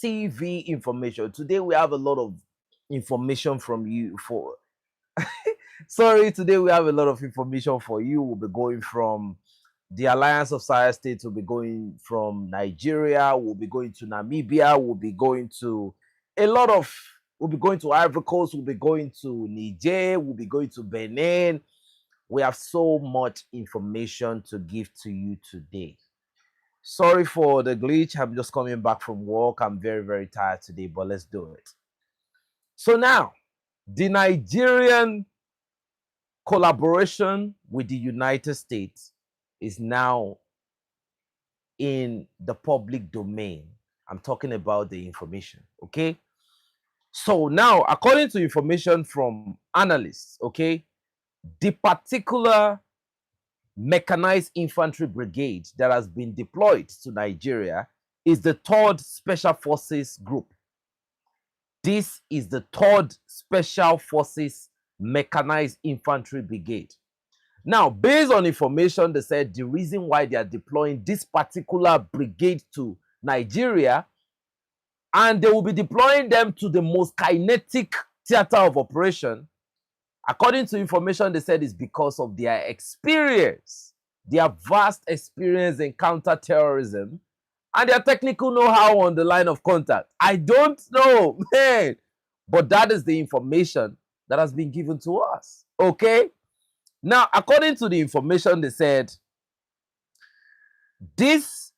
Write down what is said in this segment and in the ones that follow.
TV information. Today we have a lot of information from you for sorry, today we have a lot of information for you. We'll be going from the Alliance of Sahel States, we'll be going from Nigeria, we'll be going to Namibia, we'll be going to we'll be going to Ivory Coast, we'll be going to Niger, we'll be going to Benin. We have so much information to give to you today. Sorry for the glitch. I'm just coming back from work. I'm very, very tired today, but let's do it. So now, the Nigerian collaboration with the United States is now in the public domain. I'm talking about the information, okay? So now, according to information from analysts, okay, the particular mechanized infantry brigade that has been deployed to Nigeria is the 3rd Special Forces Group. This is the 3rd Special Forces Mechanized Infantry Brigade. Now, based on information, they said the reason why they are deploying this particular brigade to Nigeria, and they will be deploying them to the most kinetic theater of operation, according to information, they said it's because of their experience, their vast experience in counter-terrorism, and their technical know-how on the line of contact. I don't know, man, but that is the information that has been given to us, okay? Now, according to the information, they said this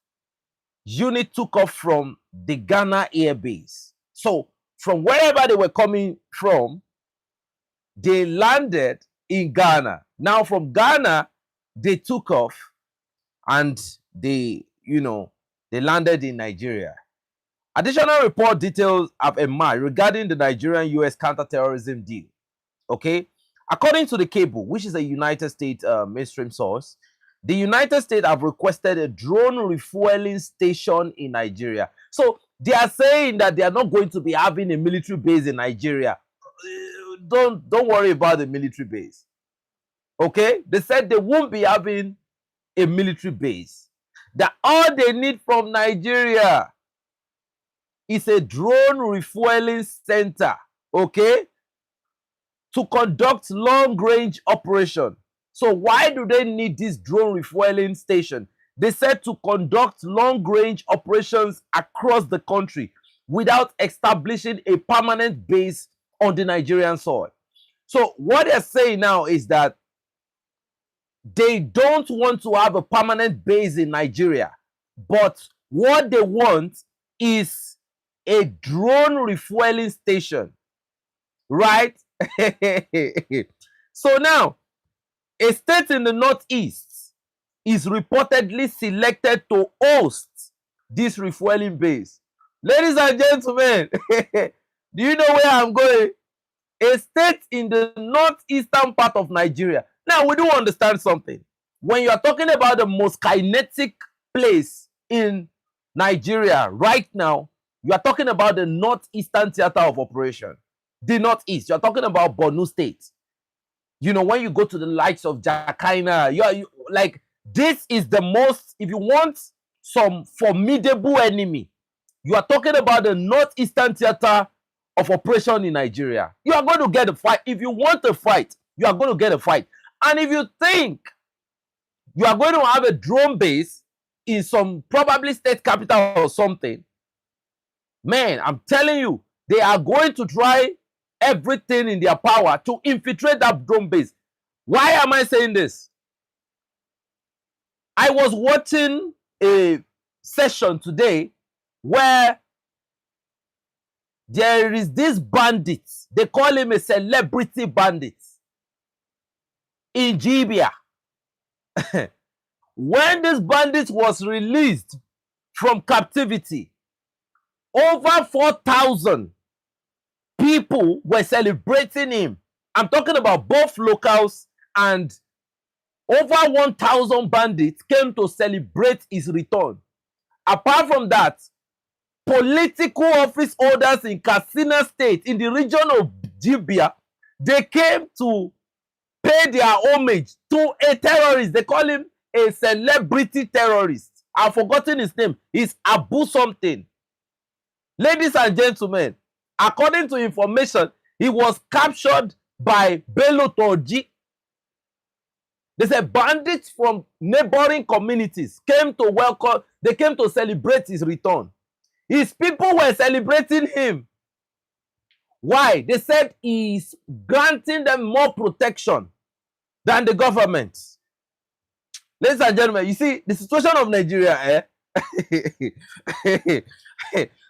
unit took off from the Ghana Air Base. So, from wherever they were coming from, they landed in Ghana. Now, from Ghana, they took off and they landed in Nigeria. Additional report details have emerged regarding the Nigerian-US counterterrorism deal. Okay? According to the cable, which is a United States mainstream source, the United States have requested a drone refueling station in Nigeria. So, they are saying that they are not going to be having a military base in Nigeria. Don't worry about the military base. Okay? They said they won't be having a military base. That all they need from Nigeria is a drone refueling center, okay, to conduct long-range operation. So why do they need this drone refueling station? They said to conduct long-range operations across the country without establishing a permanent base on the Nigerian soil. So what they're saying now is that they don't want to have a permanent base in Nigeria, but what they want is a drone refueling station, right? So now, a state in the northeast is reportedly selected to host this refueling base. Ladies and gentlemen, do you know where I'm going? A state in the northeastern part of Nigeria. Now, we do understand something. When you are talking about the most kinetic place in Nigeria right now, you are talking about the northeastern theater of operation. The northeast. You are talking about Borno State. You know, when you go to the likes of Jakaina, like, this is the most, if you want some formidable enemy, you are talking about the northeastern theater of operation in Nigeria. You are going to get a fight. If you want a fight, you are going to get a fight. And if you think you are going to have a drone base in some probably state capital or something, man, I'm telling you, they are going to try everything in their power to infiltrate that drone base. Why am I saying this? I was watching a session today where there is this bandit. They call him a celebrity bandit in Libya. When this bandit was released from captivity, over 4,000 people were celebrating him. I'm talking about both locals, and over 1,000 bandits came to celebrate his return. Apart from that, political office holders in Katsina State, in the region of Libya, they came to pay their homage to a terrorist. They call him a celebrity terrorist. I've forgotten his name. It's Abu something. Ladies and gentlemen, according to information, he was captured by Bello Torji. They said bandits from neighboring communities came to welcome, they came to celebrate his return. His people were celebrating him. Why? They said he's granting them more protection than the government. Ladies and gentlemen, you see, the situation of Nigeria,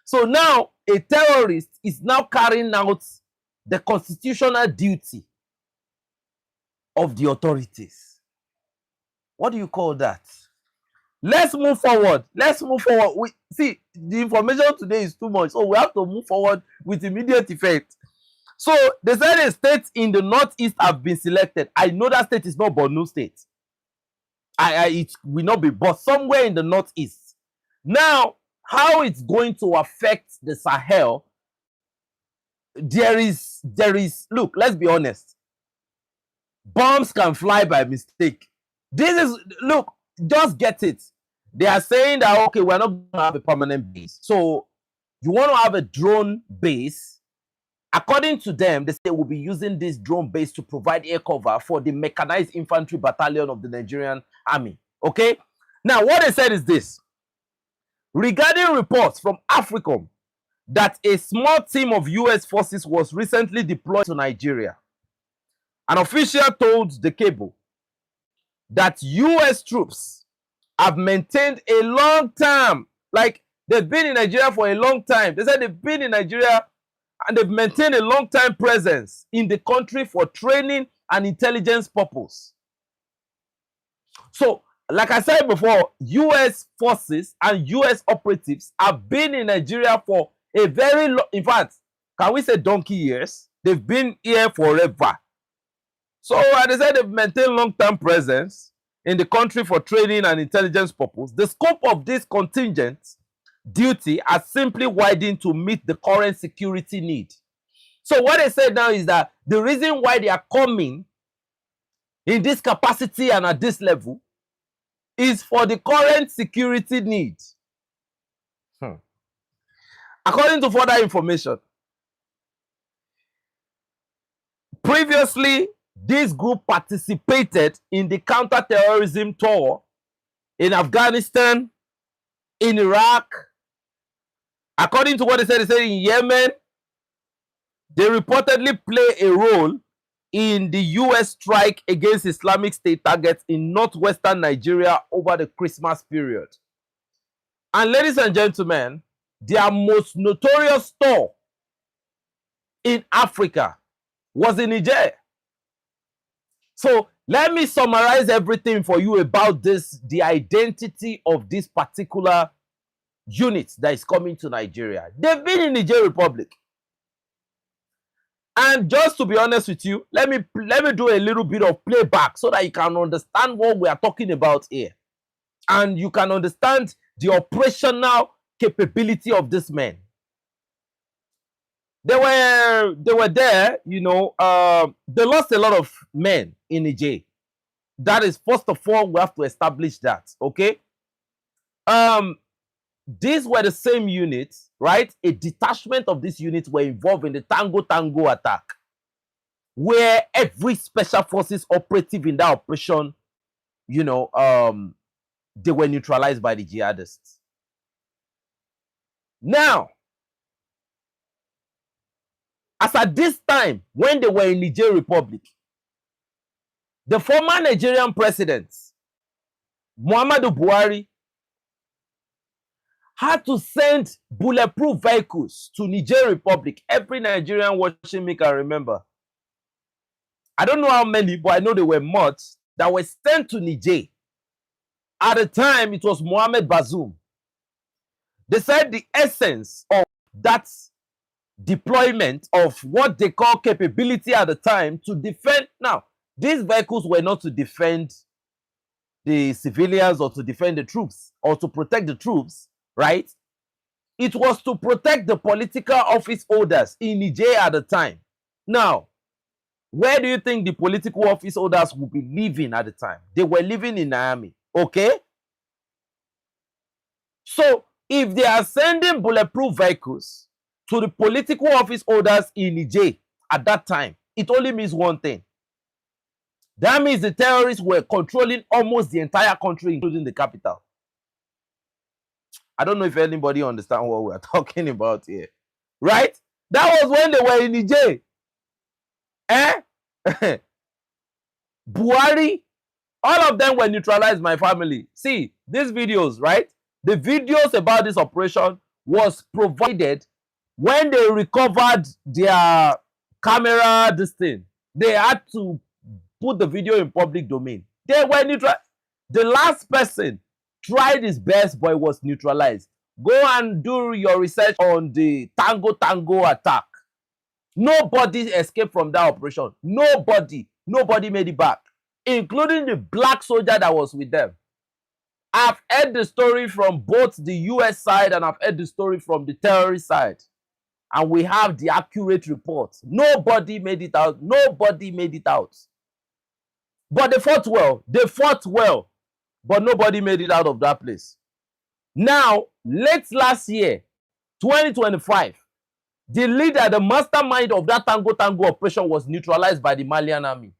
So now a terrorist is now carrying out the constitutional duty of the authorities. What do you call that? Let's move forward. Let's move forward. See, the information today is too much, so we have to move forward with immediate effect. So they said a state in the northeast have been selected. I know that state is not Borno State. It will not be, but somewhere in the northeast. Now, how it's going to affect the Sahel? There is. Look, let's be honest. Bombs can fly by mistake. Look, just get it. They are saying that, okay, we're not going to have a permanent base. So you want to have a drone base. According to them, they say we'll be using this drone base to provide air cover for the mechanized infantry battalion of the Nigerian army. Okay? Now, what they said is this. Regarding reports from AFRICOM that a small team of U.S. forces was recently deployed to Nigeria, an official told the cable that U.S. troops have maintained a long time, like they've been in Nigeria for a long time. They said they've been in Nigeria and they've maintained a long time presence in the country for training and intelligence purpose. So, like I said before, U.S. forces and U.S. operatives have been in Nigeria for a very long, in fact, can we say donkey years? They've been here forever. So, they said they've maintained long-term presence in the country for training and intelligence purpose. The scope of this contingent duty has simply widened to meet the current security need. So what they said now is that the reason why they are coming in this capacity and at this level is for the current security need. According to further information, previously, this group participated in the counter-terrorism tour in Afghanistan, in Iraq. According to what they said in Yemen, they reportedly play a role in the U.S. strike against Islamic State targets in northwestern Nigeria over the Christmas period. And ladies and gentlemen, their most notorious tour in Africa was in Niger. So let me summarize everything for you about this, the identity of this particular unit that is coming to Nigeria. They've been in Niger Republic. And just to be honest with you, let me do a little bit of playback so that you can understand what we are talking about here. And you can understand the operational capability of this men. They were there, you know, they lost a lot of men in Niger. That is, first of all, we have to establish that, okay? These were the same units, right? A detachment of this unit were involved in the Tango attack, where every special forces operative in that operation, you know, they were neutralized by the jihadists. Now, as at this time, when they were in Niger Republic, the former Nigerian president, Muhammadu Buhari, had to send bulletproof vehicles to Niger Republic. Every Nigerian watching me can remember. I don't know how many, but I know there were much that were sent to Niger. At the time, it was Mohamed Bazoum. They said the essence of that deployment of what they call capability at the time to defend. Now, these vehicles were not to defend the civilians or to defend the troops or to protect the troops, right? It was to protect the political office holders in Niger at the time. Now, where do you think the political office holders would be living at the time? They were living in Miami, okay? So, If they are sending bulletproof vehicles to the political office holders in Niger at that time, it only means one thing. That means the terrorists were controlling almost the entire country, including the capital. I don't know if anybody understands what we're talking about here. Right? That was when they were in Niger. Buhari, all of them were neutralized, my family. See, these videos, right? The videos about this operation was provided when they recovered their camera, this thing. They had to put the video in public domain. They were neutral. The last person tried his best, but it was neutralized. Go and do your research on the Tango attack. Nobody escaped from that operation. Nobody made it back, including the black soldier that was with them. I've heard the story from both the US side and I've heard the story from the terrorist side. And we have the accurate reports. Nobody made it out. Nobody made it out. But they fought well. They fought well. But nobody made it out of that place. Now, late last year, 2025, the leader, the mastermind of that Tango operation was neutralized by the Malian army.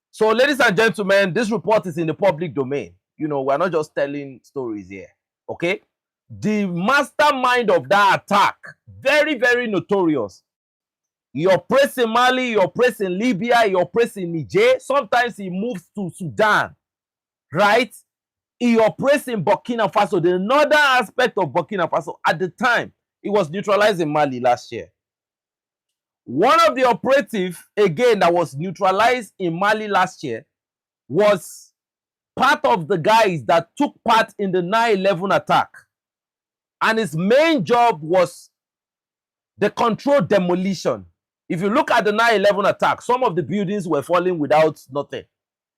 So, ladies and gentlemen, this report is in the public domain. You know, we're not just telling stories here. Okay? The mastermind of that attack, very, very notorious. He operates in Mali, he operates in Libya, he operates in Niger. Sometimes he moves to Sudan, right? He operates in Burkina Faso, the northern aspect of Burkina Faso. At the time, he was neutralized in Mali last year. One of the operatives, again, that was neutralized in Mali last year was part of the guys that took part in the 9/11 attack. And his main job was the controlled demolition. If you look at the 9/11 attack, some of the buildings were falling without nothing.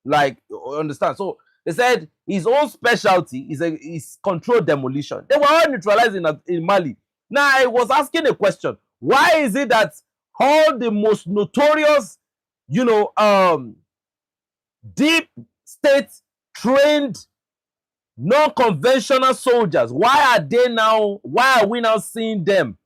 Like, you understand? So they said his own specialty is controlled demolition. They were all neutralized in Mali. Now, I was asking a question. Why is it that all the most notorious, you know, deep state trained non-conventional soldiers, why are we now seeing them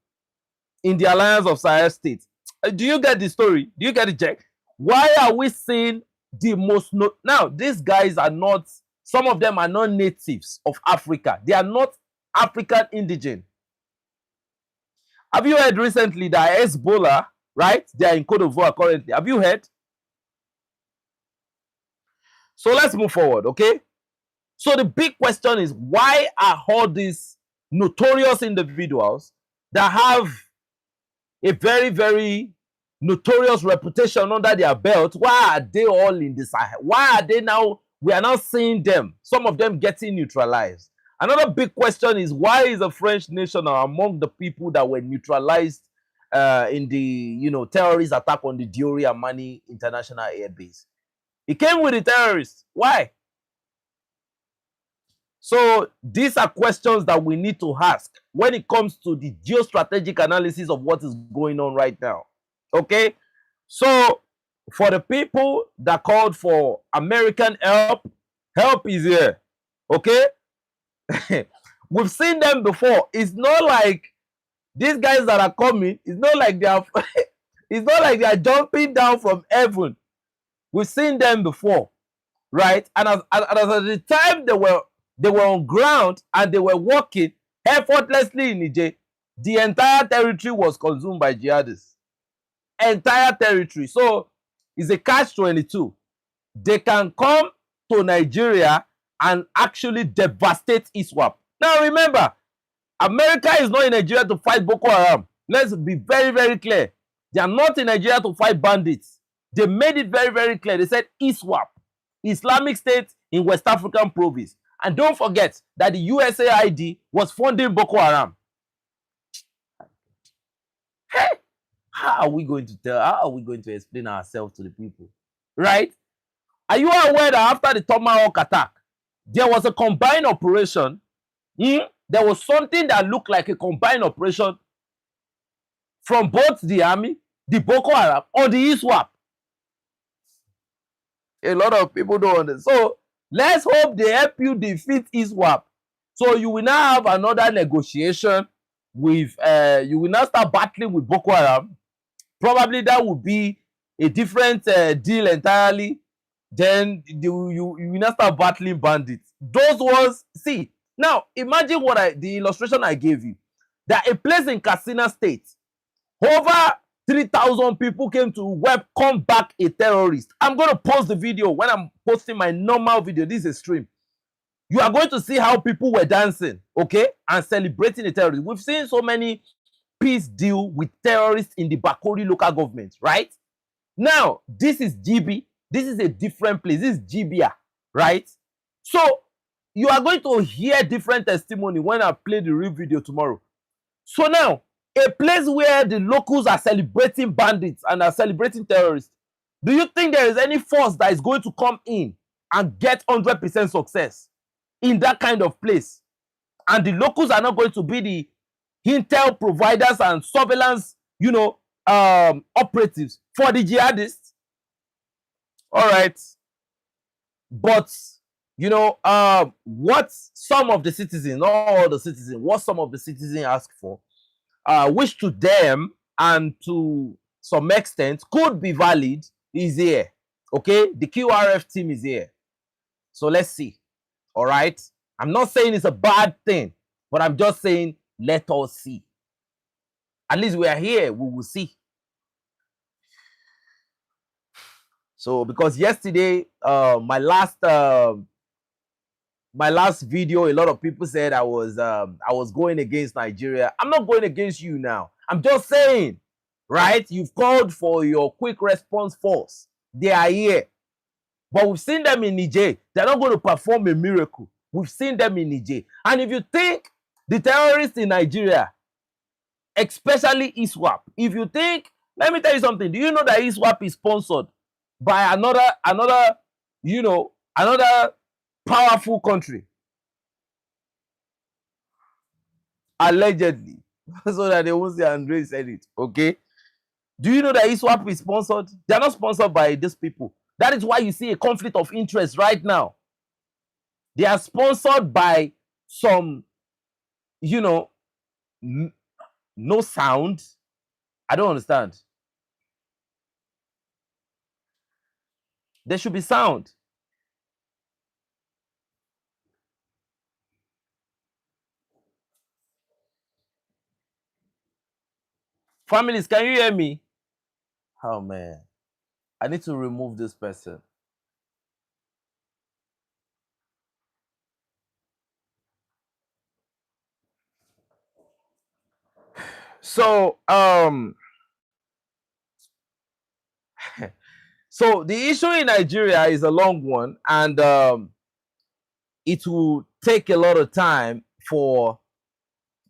in the alliance of Sahel states? Do you get the story? Do you get it, Jack? Why are we seeing the most now? These guys are not, some of them are not natives of Africa. They are not African indigen. Have you heard recently that Hezbollah, right? They are in Côte d'Ivoire currently. Have you heard? So let's move forward, okay? So the big question is, why are all these notorious individuals that have a very, very notorious reputation under their belt, why are they all in the Sahel? Why are they now, we are now seeing them, some of them getting neutralized? Another big question is, why is the French nation among the people that were neutralized in the, you know, terrorist attack on the Diori Amani International Air Base? It came with the terrorists. Why? So these are questions that we need to ask when it comes to the geostrategic analysis of what is going on right now. Okay? So for the people that called for American help, help is here. Okay? We've seen them before. It's not like these guys that are coming, it's not like they are it's not like they are jumping down from heaven. We've seen them before, right? And as at the time they were on ground and they were working effortlessly in Niger, the entire territory was consumed by jihadists. Entire territory. So it's a catch-22. They can come to Nigeria and actually devastate ISWAP. Now remember, America is not in Nigeria to fight Boko Haram. Let's be very, very clear. They are not in Nigeria to fight bandits. They made it very, very clear. They said ISWAP, Islamic State in West African province. And don't forget that the USAID was funding Boko Haram. Hey, how are we going to explain ourselves to the people? Right? Are you aware that after the Tomahawk attack, there was a combined operation? There was something that looked like a combined operation from both the army, the Boko Haram, or the ISWAP. A lot of people don't understand. So let's hope they help you defeat ISWAP So you will now have another negotiation with, you will now start battling with Boko Haram. Probably that would be a different deal entirely. Then you will now start battling bandits. Those ones, see, now imagine the illustration I gave you. That a place in Katsina State, over 3,000 people came to welcome back a terrorist. I'm going to post the video when I'm posting my normal video. This is a stream. You are going to see how people were dancing, okay, and celebrating the terrorists. We've seen so many peace deal with terrorists in the Bakori local government, right? Now, this is GB. This is a different place. This is Gibia, right? So, you are going to hear different testimony when I play the real video tomorrow. So now, a place where the locals are celebrating bandits and are celebrating terrorists, do you think there is any force that is going to come in and get 100% success in that kind of place? And the locals are not going to be the intel providers and surveillance, operatives for the jihadists. All right. But, what some of the citizens, not all the citizens, what some of the citizens ask for, which to them and to some extent could be valid, is here. Okay, the QRF team is here. So let's see. All right. I'm not saying it's a bad thing, but I'm just saying let us see. At least we are here, we will see. So because yesterday, my last video, a lot of people said I was going against Nigeria. I'm not going against you now. I'm just saying, right? You've called for your quick response force. They are here. But we've seen them in Niger. They're not going to perform a miracle. We've seen them in Niger. And if you think the terrorists in Nigeria, especially ISWAP, if you think, let me tell you something. Do you know that ISWAP is sponsored by another powerful country? Allegedly. So that they won't say Andre said it. Okay? Do you know that ISWAP is sponsored? They're not sponsored by these people. That is why you see a conflict of interest right now. They are sponsored by some, no sound. I don't understand. There should be sound. Families, can you hear me? Oh, man. I need to remove this person. So, so the issue in Nigeria is a long one, and it will take a lot of time for,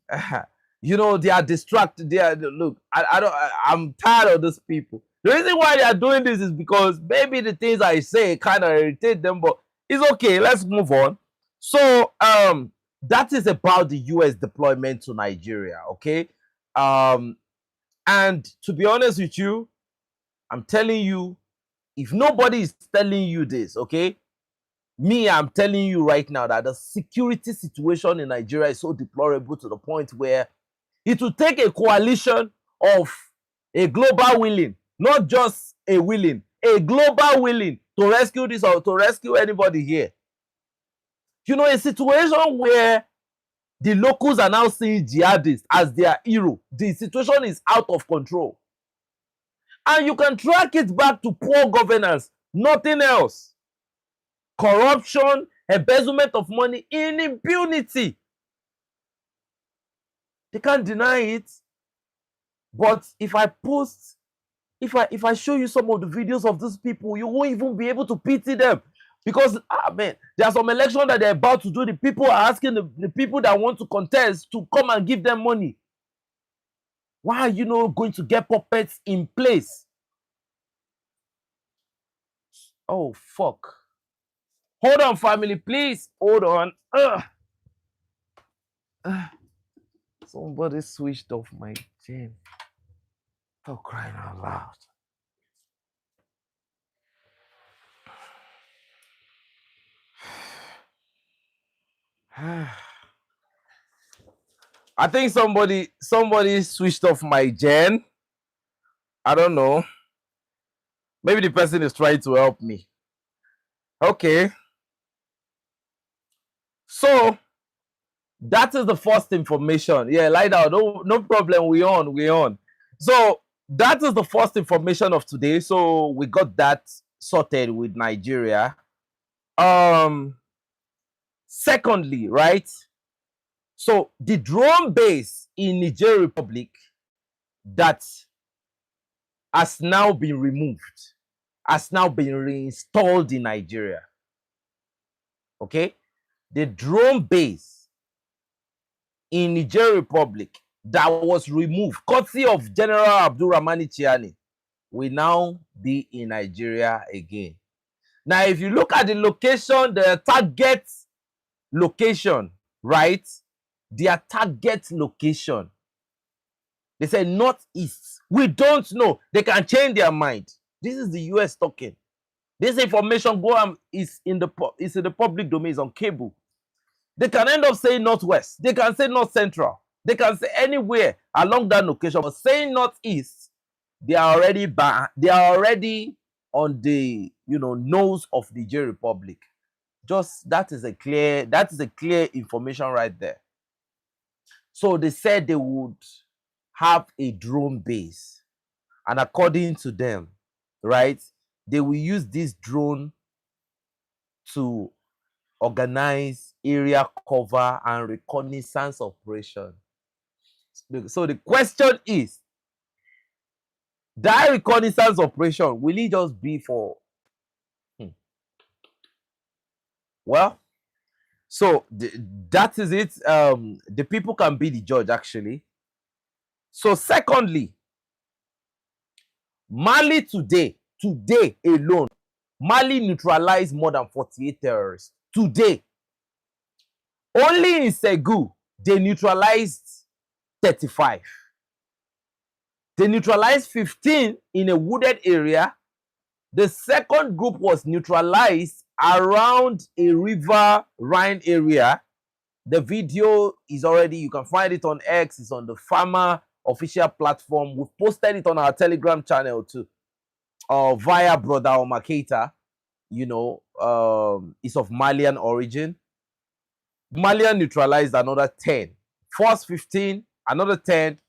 they are distracted. Look, I'm tired of these people. The reason why they are doing this is because maybe the things I say kind of irritate them, but it's okay. Let's move on. So, that is about the US deployment to Nigeria, okay? And to be honest with you, I'm telling you, if nobody is telling you this, okay, I'm telling you right now that the security situation in Nigeria is so deplorable to the point where it will take a coalition of a global willing, not just a willing, a global willing to rescue this or to rescue anybody here. A situation where the locals are now seeing jihadists as their hero. The situation is out of control. And you can track it back to poor governance, nothing else. Corruption, embezzlement of money, in impunity. They can't deny it. But if I post, if I show you some of the videos of these people, you won't even be able to pity them. Because, man, there are some elections that they're about to do. The people are asking the people that want to contest to come and give them money. Why are you not going to get puppets in place? Oh, fuck. Hold on, family, please. Hold on. Somebody switched off my gen. Oh, crying out loud. I think somebody switched off my gen. I don't know. Maybe the person is trying to help me. Okay. So that is the first information. Yeah, lie down. No problem. We on. So that is the first information of today. So we got that sorted with Nigeria. Secondly, right? So the drone base in Niger Republic that has now been removed, has now been reinstalled in Nigeria. Okay? The drone base in Niger Republic that was removed, courtesy of General Abdurrahmani Chiani, will now be in Nigeria again. Now, if you look at the location, the target location, right? Their target location, they say northeast. We don't know. They can change their mind. This is the US talking. This information is in the public domain, is on cable. They can end up saying northwest. They can say north central. They can say anywhere along that location. But saying northeast, they are already on the nose of the Niger Republic. Just that is a clear information right there. So they said they would have a drone base, and according to them, right, they will use this drone to organize area cover and reconnaissance operation. So the question is, that reconnaissance operation, will it just be for well, so that is it. The people can be the judge, actually. So secondly, Mali today alone, Mali neutralized more than 48 terrorists. Today, only in Segu, they neutralized 35. They neutralized 15 in a wooded area. The second group was neutralized around a river Rhine area. The video is already, you can find it on X, it's on the Farmer official platform. We've posted it on our Telegram channel too, via Brother Omar Keita. It's of Malian origin. Malian neutralized another 10. First 15, another 10.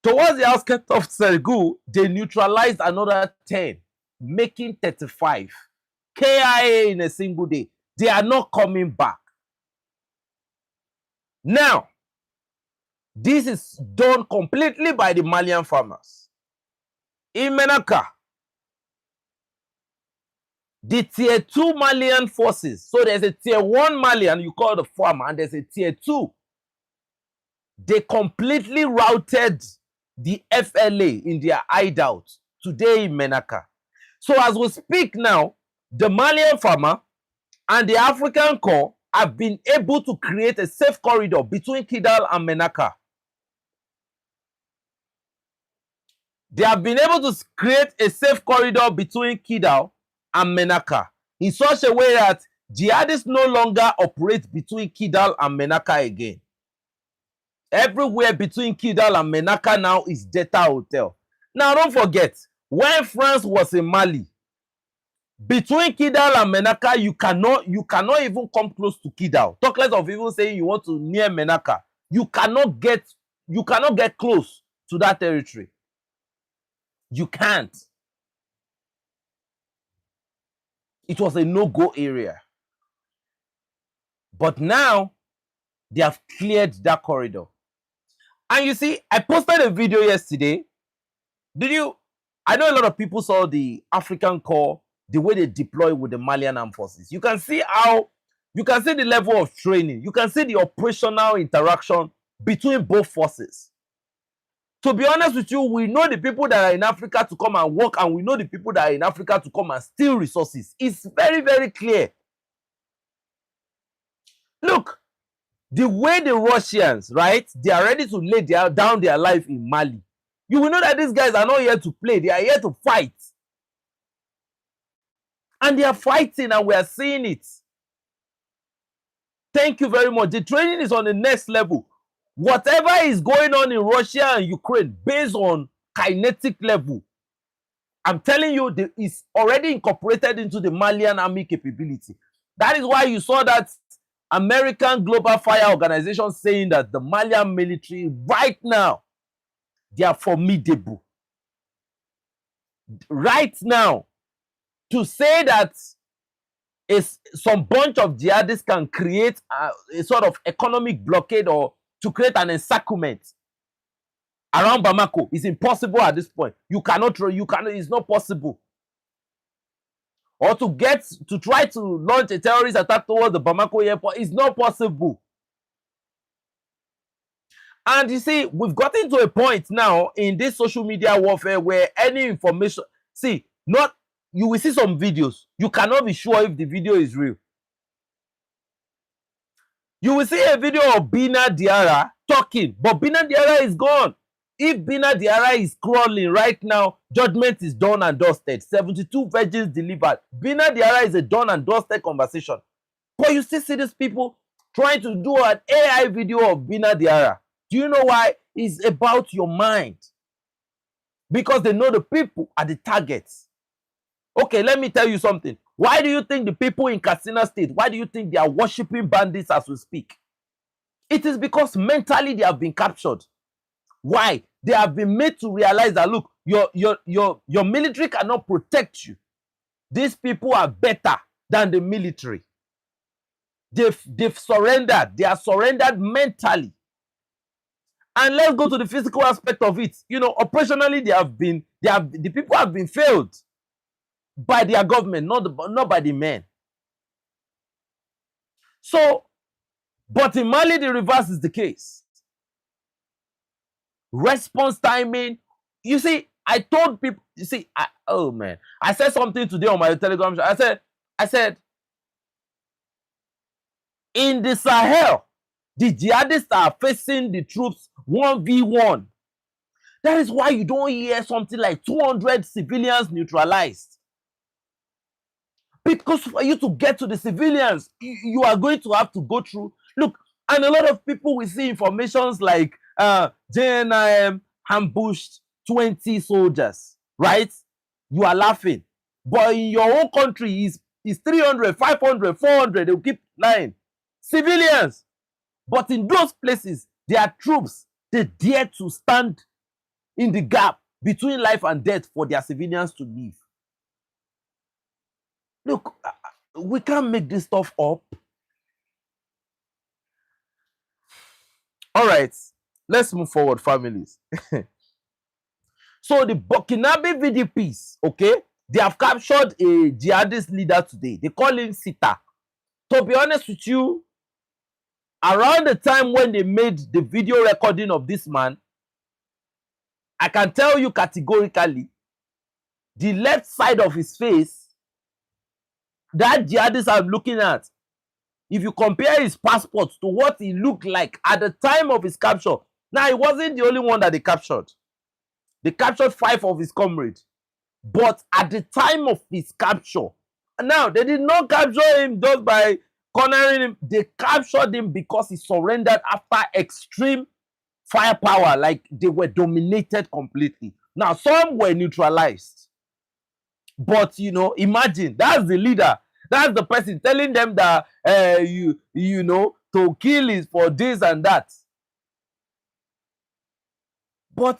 Towards the outskirts of Sergu, they neutralized another 10, making 35. KIA in a single day. They are not coming back. Now, this is done completely by the Malian farmers. In Menaka, the tier 2 Malian forces, so there's a tier 1 Malian, you call the farmer, and there's a tier 2. They completely routed the FLA in their hideout today in Menaka. So as we speak now, the Malian farmer and the African Corps have been able to create a safe corridor between Kidal and Menaka. They have been able to create a safe corridor between Kidal and Menaka in such a way that jihadists no longer operate between Kidal and Menaka again. Everywhere between Kidal and Menaka now is Jetta Hotel. Now don't forget, when France was in Mali, between Kidal and Menaka, you cannot even come close to Kidal. Talk less of even saying you want to near Menaka. You cannot get close to that territory. You can't. It was a no-go area. But now they have cleared that corridor. And you see, I posted a video yesterday. I know a lot of people saw the African Corps, the way they deploy with the Malian armed forces. You can see the level of training. You can see the operational interaction between both forces. To be honest with you, we know the people that are in Africa to come and work, and we know the people that are in Africa to come and steal resources. It's very, very clear. Look, the way the Russians, right, they are ready to lay down their life in Mali. You will know that these guys are not here to play. They are here to fight. And they are fighting, and we are seeing it. Thank you very much. The training is on the next level. Whatever is going on in Russia and Ukraine based on kinetic level, I'm telling you, it's already incorporated into the Malian army capability. That is why you saw that American Global Fire Organization saying that the Malian military right now, they are formidable. Right now, to say that some bunch of jihadists can create a sort of economic blockade or to create an encirclement around Bamako is impossible at this point. It's not possible. Or to try to launch a terrorist attack towards the Bamako airport is not possible. And you see, we've gotten to a point now in this social media warfare where any information, you will see some videos. You cannot be sure if the video is real. You will see a video of Bina Diarra talking, but Bina Diarra is gone. If Bina Diarra is crawling right now, judgment is done and dusted. 72 virgins delivered. Bina Diarra is a done and dusted conversation. But you still see these people trying to do an AI video of Bina Diarra. Do you know why? It's about your mind. Because they know the people are the targets. Okay, let me tell you something. Why do you think the people in Katsina State, why do you think they are worshipping bandits as we speak? It is because mentally they have been captured. Why? They have been made to realize that, look, your military cannot protect you. These people are better than the military. They've surrendered. They are surrendered mentally. And let's go to the physical aspect of it. You know, operationally, the people have been failed by their government, not by the men. So, but in Mali, the reverse is the case. Response timing. You see, I told people, I said something today on my Telegram show. I said, in the Sahel, the jihadists are facing the troops 1v1. That is why you don't hear something like 200 civilians neutralized. Because for you to get to the civilians, you are going to have to go through. Look, and a lot of people will see informations like JNIM ambushed 20 soldiers, right? You are laughing. But in your own country, is 300, 500, 400. They will keep lying. Civilians. But in those places, there are troops. They dare to stand in the gap between life and death for their civilians to live. Look, we can't make this stuff up. All right, let's move forward, families. So the Burkinabe VDPs, okay, they have captured a jihadist leader today. They call him Sita. To be honest with you, around the time when they made the video recording of this man, I can tell you categorically, the left side of his face, that jihadist I'm looking at, if you compare his passport to what he looked like at the time of his capture, now he wasn't the only one that they captured. They captured 5 of his comrades. But at the time of his capture, now they did not capture him just by cornering him. They captured him because he surrendered after extreme firepower, like they were dominated completely. Now, some were neutralized. But, you know, imagine, that's the leader. That's the person telling them that, you know, to kill is for this and that. But,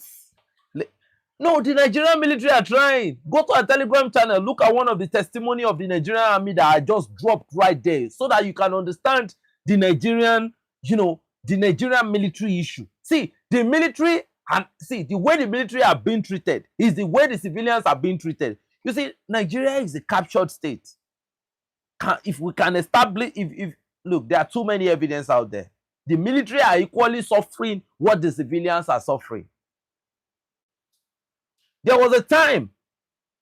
no, the Nigerian military are trying. Go to our Telegram channel. Look at one of the testimony of the Nigerian army that I just dropped right there so that you can understand the Nigerian, you know, the Nigerian military issue. See, the military, and see, the way the military are being treated is the way the civilians are being treated. You see, Nigeria is a captured state. If we can establish, look, there are too many evidence out there. The military are equally suffering what the civilians are suffering. There was a time,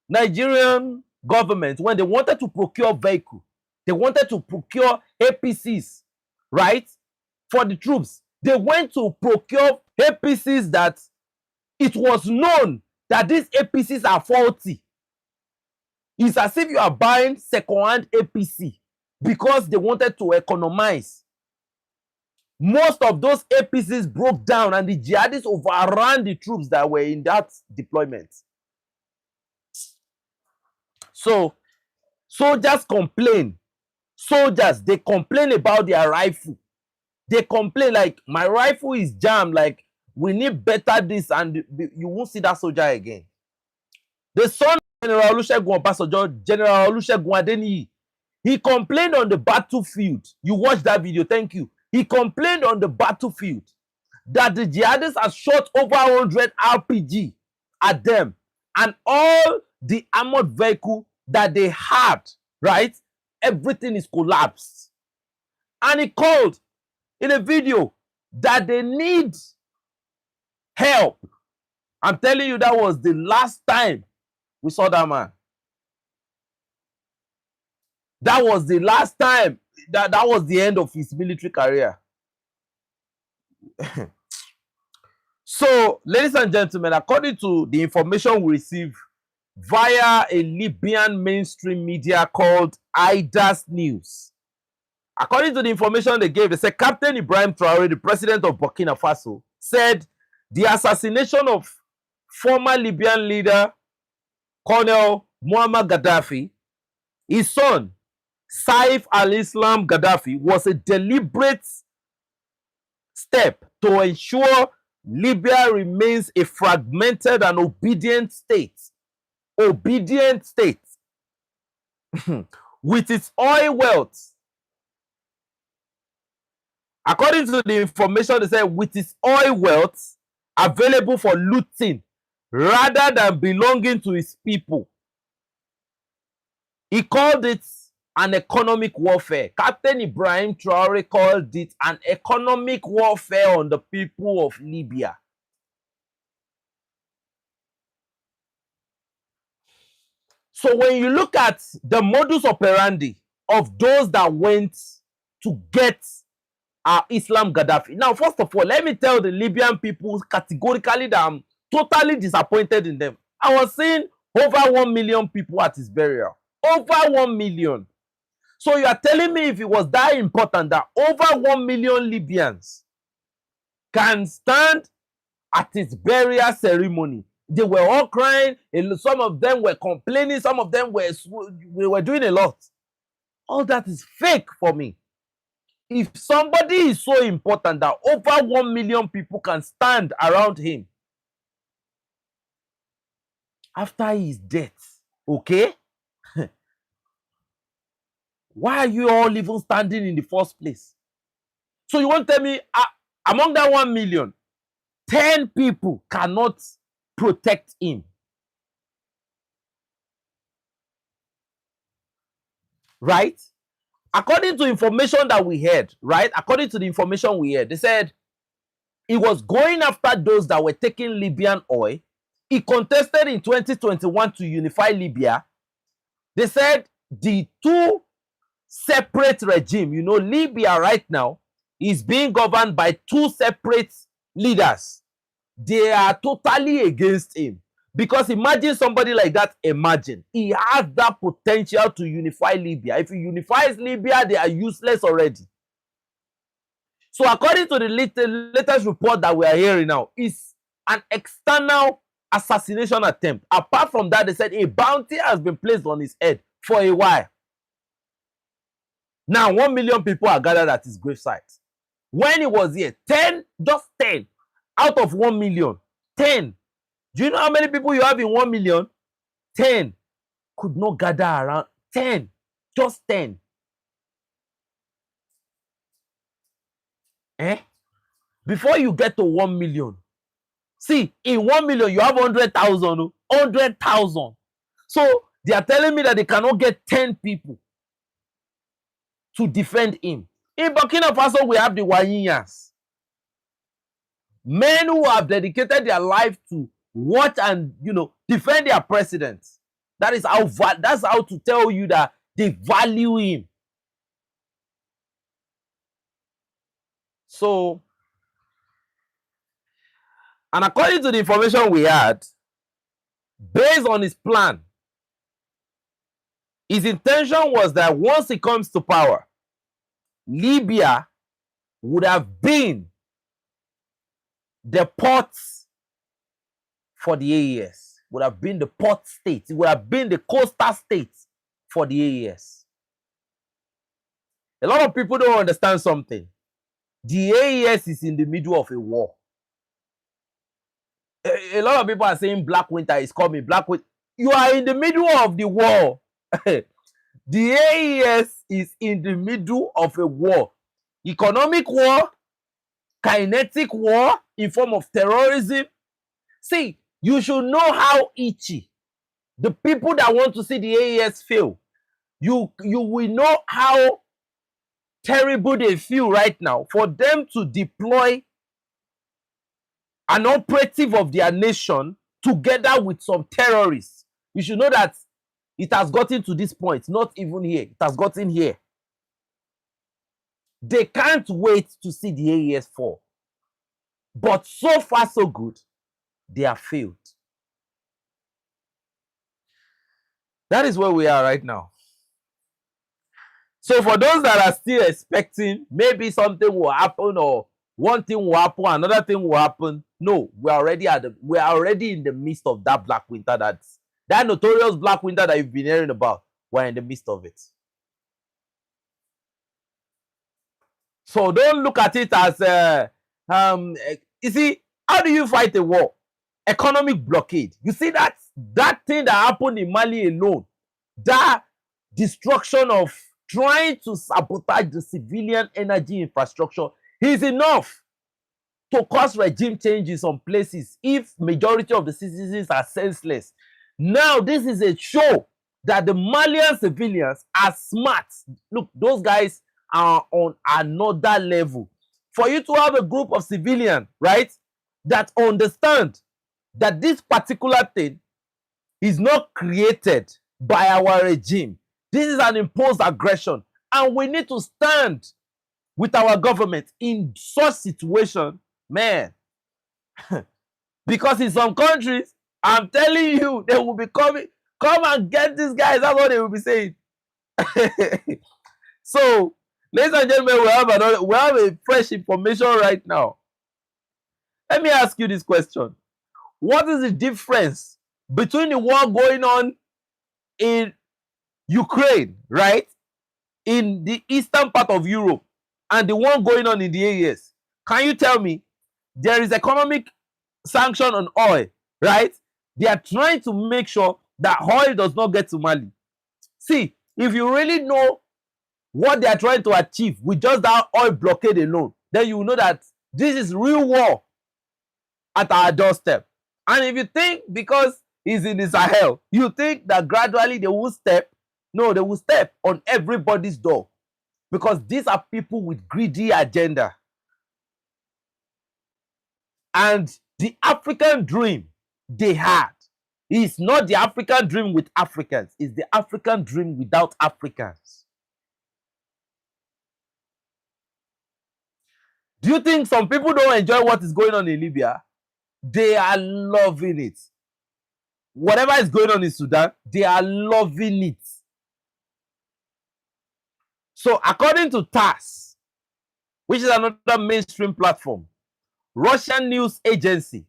Nigerian government, when they wanted to procure vehicles, they wanted to procure APCs, right, for the troops. They went to procure APCs that it was known that these APCs are faulty. It's as if you are buying second-hand APC because they wanted to economize. Most of those APCs broke down and the jihadists overran the troops that were in that deployment. So soldiers complain. Soldiers, they complain about their rifle. They complain like, my rifle is jammed, like we need better this, and you won't see that soldier again. The son of General Olusegun Obasanjo, General Olusegun Adeniyi, he complained on the battlefield. You watch that video, thank you. He complained on the battlefield that the jihadists have shot over 100 RPG at them, and all the armored vehicle that they had, right? Everything is collapsed. And he called in a video that they need help. I'm telling you, that was the last time we saw that man. That was the last time. That was the end of his military career. So, ladies and gentlemen, according to the information we received via a Libyan mainstream media called IDAS News, according to the information they gave, they said Captain Ibrahim Traore, the president of Burkina Faso, said the assassination of former Libyan leader Colonel Muammar Gaddafi, his son Saif al-Islam Gaddafi, was a deliberate step to ensure Libya remains a fragmented and obedient state. Obedient state. With its oil wealth. According to the information, they said with its oil wealth available for looting rather than belonging to his people. He called it an economic warfare. Captain Ibrahim Traore called it an economic warfare on the people of Libya. So when you look at the modus operandi of those that went to get Islam Gaddafi. Now, first of all, let me tell the Libyan people categorically that I'm totally disappointed in them. I was seeing over 1 million people at his burial. Over 1 million. So you are telling me if it was that important that over 1 million Libyans can stand at his burial ceremony? They were all crying. Some of them were complaining. Some of them were doing a lot. All that is fake for me. If somebody is so important that over 1 million people can stand around him after his death, okay? Why are you all even standing in the first place? So you want to tell me, among that 1 million, 10 people cannot protect him? Right? According to information that we heard, right? According to the information we heard, they said he was going after those that were taking Libyan oil. He contested in 2021 to unify Libya. They said the two separate regime, you know, Libya right now is being governed by two separate leaders. They are totally against him. Because imagine somebody like that, imagine. He has that potential to unify Libya. If he unifies Libya, they are useless already. So according to the latest report that we are hearing now, it's an external assassination attempt. Apart from that, they said a bounty has been placed on his head for a while. Now, 1 million people are gathered at his gravesite. When he was here, 10, just 10 out of 1 million, 10. Do you know how many people you have in 1 million? 10 could not gather around. 10, just 10. Before you get to 1 million, see, in 1 million, you have 100,000. 100,000. So they are telling me that they cannot get 10 people to defend him. In Burkina Faso, we have the Wayinyas. Men who have dedicated their life to watch and, you know, defend their president. That's how to tell you that they value him. So, and according to the information we had, based on his plan, his intention was that once he comes to power, Libya would have been the ports for the AES, would have been the port state. It would have been the coastal state for the AES. A lot of people don't understand something. The AES is in the middle of a war. A lot of people are saying Black Winter is coming. Black Winter. You are in the middle of the war. The AES is in the middle of a war. Economic war, kinetic war in form of terrorism. See, you should know how itchy the people that want to see the AES feel. You will know how terrible they feel right now for them to deploy an operative of their nation together with some terrorists. You should know that it has gotten to this point, not even here. It has gotten here. They can't wait to see the AES fall. But so far, so good, they have failed. That is where we are right now. So for those that are still expecting maybe something will happen or one thing will happen, another thing will happen, no, we're already in the midst of that Black Winter, that notorious Black Winter that you've been hearing about. We're in the midst of it. So don't look at it as you see, how do you fight a war? Economic blockade. You see that thing that happened in Mali alone, that destruction of trying to sabotage the civilian energy infrastructure is enough to cause regime change in some places if majority of the citizens are senseless. Now this is a show that the Malian civilians are smart. Look, those guys are on another level. For you to have a group of civilians, right, that understand that this particular thing is not created by our regime. This is an imposed aggression. And we need to stand with our government in such situation, man. Because in some countries, I'm telling you, they will be coming, come and get these guys. That's what they will be saying. So, ladies and gentlemen, we have a fresh information right now. Let me ask you this question. What is the difference between the war going on in Ukraine, right, in the eastern part of Europe, and the one going on in the AES? Can you tell me? There is economic sanction on oil, right? They are trying to make sure that oil does not get to Mali. See, if you really know what they are trying to achieve with just that oil blockade alone, then you will know that this is real war at our doorstep. And if you think because it's in the Sahel, you think that gradually they will step. No, they will step on everybody's door. Because these are people with greedy agenda. And the African dream they had is not the African dream with Africans. It's the African dream without Africans. Do you think some people don't enjoy what is going on in Libya? They are loving it. Whatever is going on in Sudan, they are loving it. So according to TASS, which is another mainstream platform, Russian news agency,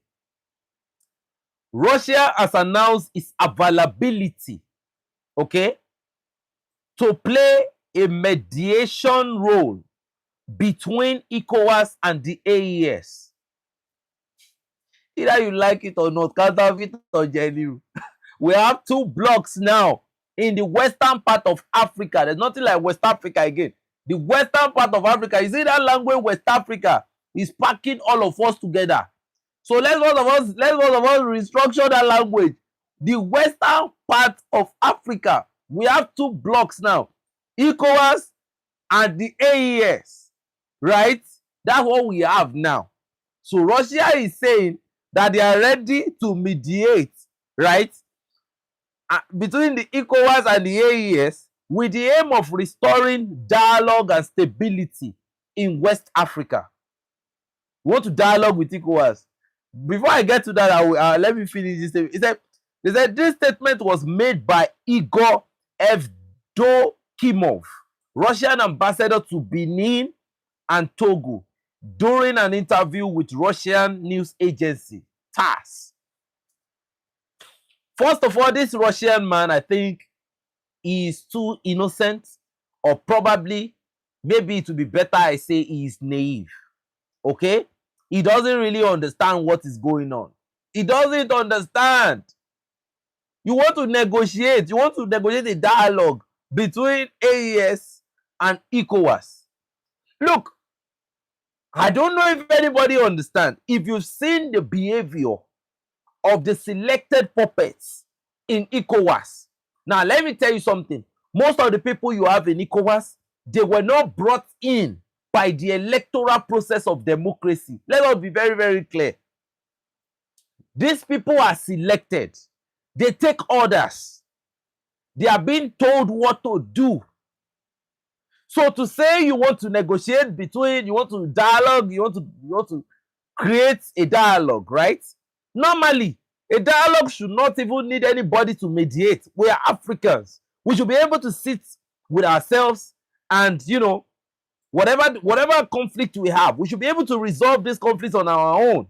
Russia has announced its availability, okay, to play a mediation role between ECOWAS and the AES. Either you like it or not, counterfeit or genuine. We have two blocks now in the western part of Africa. There's nothing like West Africa again. The western part of Africa, you see that language West Africa is packing all of us together. So let's both of us restructure that language. The western part of Africa, we have two blocks now, ECOWAS and the AES, right? That's what we have now. So Russia is saying that they are ready to mediate, right, between the ECOWAS and the AES with the aim of restoring dialogue and stability in West Africa. We want to dialogue with ECOWAS. Before I get to that, let me finish this statement. They said this statement was made by Igor Evdokimov, Russian ambassador to Benin and Togo, during an interview with Russian news agency TASS. First of all, this Russian man, I think, is too innocent, or probably, maybe it would be better I say he is naive. Okay? He doesn't really understand what is going on. He doesn't understand. You want to negotiate a dialogue between AES and ECOWAS. Look, I don't know if anybody understands. If you've seen the behavior of the selected puppets in ECOWAS. Now, let me tell you something. Most of the people you have in ECOWAS, they were not brought in by the electoral process of democracy. Let us be very, very clear. These people are selected. They take orders. They are being told what to do. So to say you want to negotiate between, you want to dialogue, you want to create a dialogue, right? Normally, a dialogue should not even need anybody to mediate. We are Africans. We should be able to sit with ourselves and, you know, whatever conflict we have, we should be able to resolve this conflict on our own.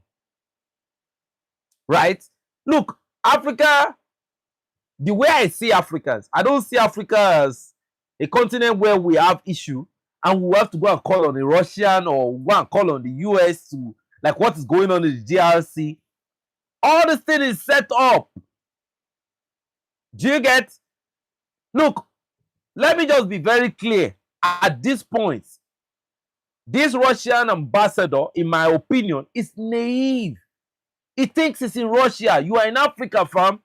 Right? Look, Africa, the way I see Africans, I don't see Africa as a continent where we have issue and we have to go and call on a Russian or go and call on the US to, like, what is going on in the DRC. All this thing is set up. Do you get? Look, let me just be very clear. At this point, this Russian ambassador, in my opinion, is naive. He thinks it's in Russia. You are in Africa, fam,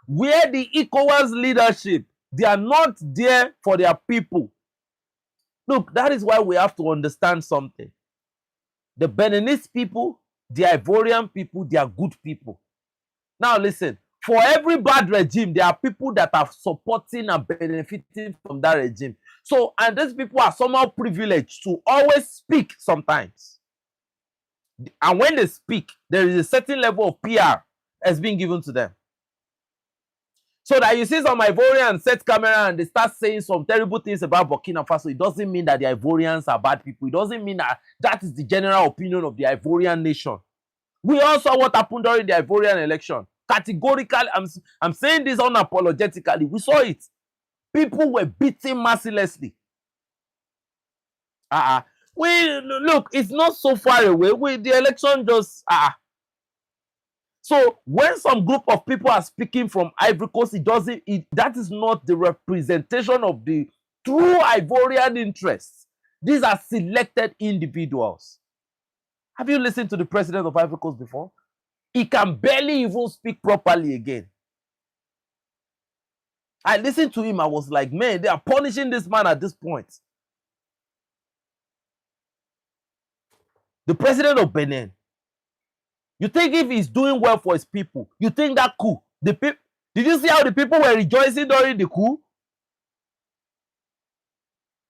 where the ECOWAS leadership, they are not there for their people. Look, that is why we have to understand something. The Beninese people, the Ivorian people, they are good people. Now listen, for every bad regime, there are people that are supporting and benefiting from that regime. So, and these people are somehow privileged to always speak sometimes. And when they speak, there is a certain level of PR that's being given to them. So that you see some Ivorians set camera and they start saying some terrible things about Burkina Faso, it doesn't mean that the Ivorians are bad people. It doesn't mean that that is the general opinion of the Ivorian nation. We all saw what happened during the Ivorian election. Categorically, I'm saying this unapologetically. We saw it. People were beaten mercilessly. Look, it's not so far away. The election just So when some group of people are speaking from Ivory Coast, that is not the representation of the true Ivorian interests. These are selected individuals. Have you listened to the president of Ivory Coast before? He can barely even speak properly again. I listened to him. I was like, man, they are punishing this man at this point. The president of Benin. You think if he's doing well for his people, you think that coup? Did you see how the people were rejoicing during the coup?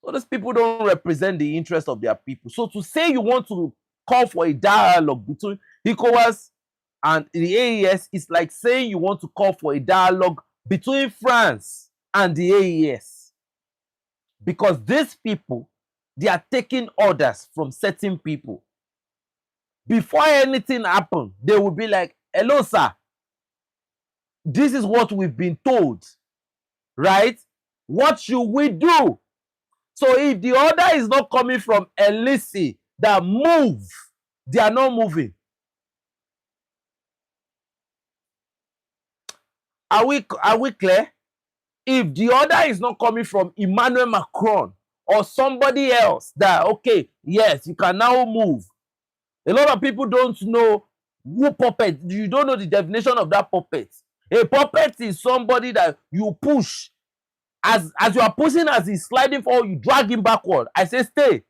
So those people don't represent the interest of their people. So to say you want to call for a dialogue between ECOWAS and the AES is like saying you want to call for a dialogue between France and the AES. Because these people, they are taking orders from certain people. Before anything happens, they will be like, hello, sir. This is what we've been told. Right? What should we do? So if the order is not coming from Elisi that move, they are not moving. Are we clear? If the order is not coming from Emmanuel Macron or somebody else that, okay, yes, you can now move. A lot of people don't know who puppet. You don't know the definition of that puppet. A puppet is somebody that you push. As you are pushing, as he's sliding forward, you drag him backward. I say stay.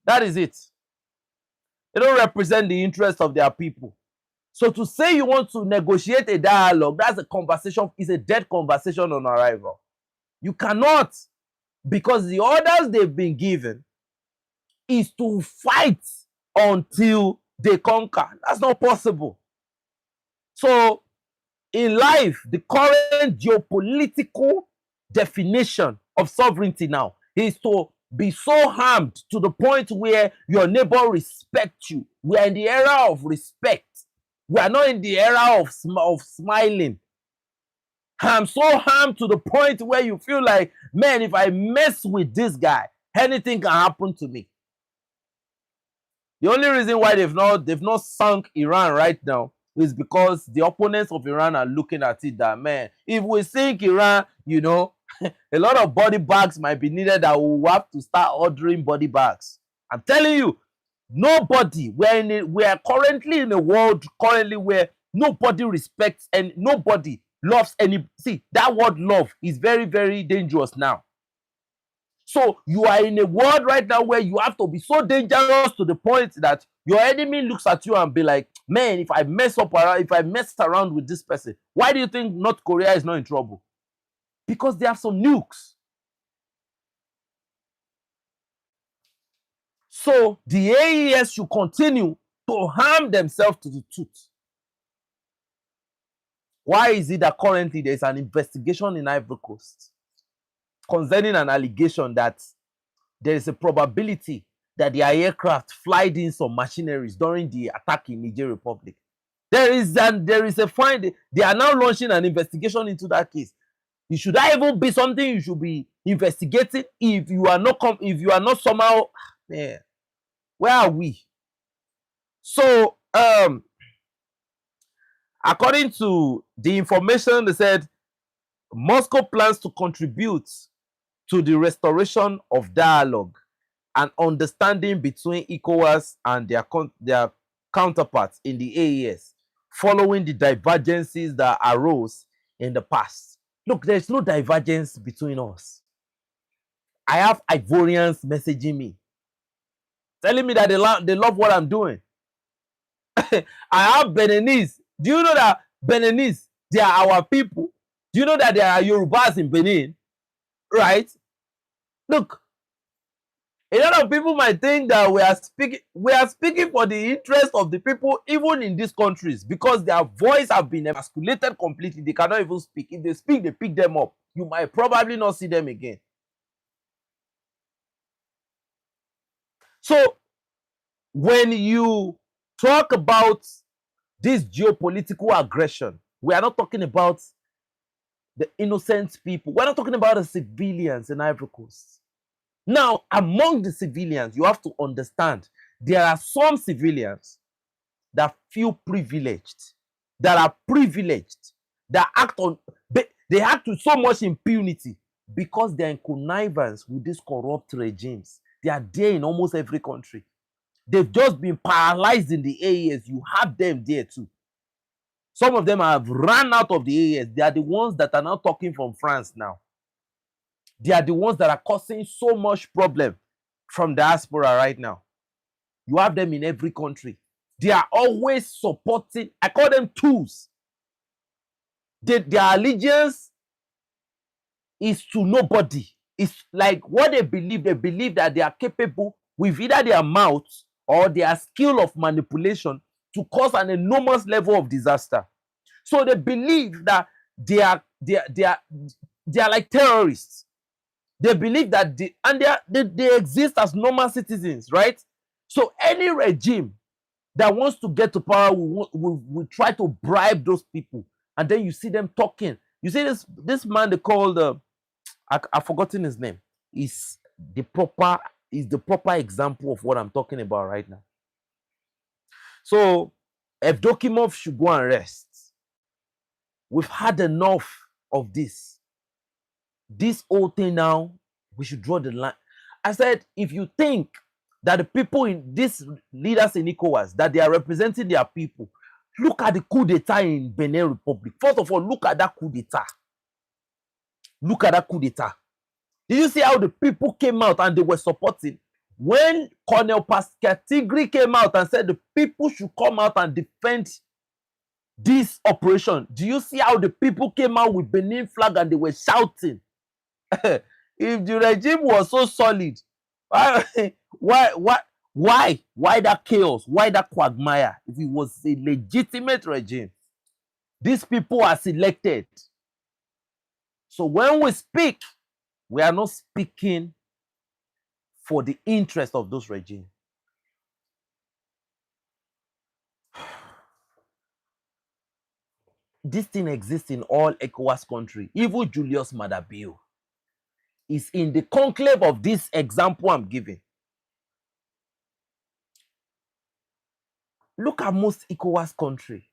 That is it. They don't represent the interest of their people. So to say you want to negotiate a dialogue, that's a conversation, is a dead conversation on arrival. You cannot, because the orders they've been given is to fight until they conquer. That's not possible. So in life, the current geopolitical definition of sovereignty now is to be so harmed to the point where your neighbor respects you. We are in the era of respect. We are not in the era of smiling. I'm so harmed to the point where you feel like, man, if I mess with this guy, anything can happen to me. The only reason why they've not sunk Iran right now is because the opponents of Iran are looking at it that, man, if we sink Iran, you know, a lot of body bags might be needed that we'll have to start ordering body bags. I'm telling you, nobody, we are currently in a world where nobody respects and nobody loves any. See, that word love is very, very dangerous now. So you are in a world right now where you have to be so dangerous to the point that your enemy looks at you and be like, man, if I mess around with this person, why do you think North Korea is not in trouble? Because they have some nukes. So the AES should continue to harm themselves to the tooth. Why is it that currently there is an investigation in Ivory Coast concerning an allegation that there is a probability that their aircraft flied in some machineries during the attack in Niger Republic? There is a find. They are now launching an investigation into that case. It should that even be something you should be investigating if you are not somehow, yeah, where are we? So according to the information, they said Moscow plans to contribute to the restoration of dialogue and understanding between ECOWAS and their counterparts in the AES following the divergences that arose in the past. Look, there's no divergence between us. I have Ivorians messaging me, telling me that they love what I'm doing. I have Beninese. Do you know that Beninese, they are our people? Do you know that there are Yorubas in Benin? Right? Look, a lot of people might think that we are speaking for the interest of the people even in these countries because their voice have been emasculated completely. They cannot even speak. If they speak, they pick them up. You might probably not see them again. So when you talk about this geopolitical aggression, we are not talking about the innocent people. We're not talking about the civilians in Ivory Coast. Now, among the civilians, you have to understand there are some civilians that feel privileged, that are privileged, that they act with so much impunity because they're in connivance with these corrupt regimes. They are there in almost every country. They've just been paralyzed in the AES. You have them there too. Some of them have run out of the AES. They are the ones that are now talking from France now. They are the ones that are causing so much problem from diaspora right now. You have them in every country. They are always supporting. I call them tools. Their allegiance is to nobody. It's like what they believe. They believe that they are capable with either their mouth or their skill of manipulation to cause an enormous level of disaster. So they believe that they are like terrorists. They believe that they exist as normal citizens, right? So any regime that wants to get to power will try to bribe those people, and then you see them talking. You see this man they called I've forgotten his name. Is the proper example of what I'm talking about right now. So Evdokimov should go and rest. We've had enough of this. This whole thing now, we should draw the line. I said, if you think that the people in these leaders in ECOWAS, that they are representing their people, look at the coup d'etat in Benin Republic. First of all, look at that coup d'etat. Look at that coup d'etat. Did you see how the people came out and they were supporting? When Colonel Pascal Tigri came out and said the people should come out and defend this operation, do you see how the people came out with Benin flag and they were shouting? If the regime was so solid, why that chaos? Why that quagmire? If it was a legitimate regime, these people are selected. So when we speak, we are not speaking for the interest of those regimes. This thing exists in all ECOWAS countries. Even Julius Maada Bio is in the conclave of this example I'm giving. Look at most ECOWAS countries.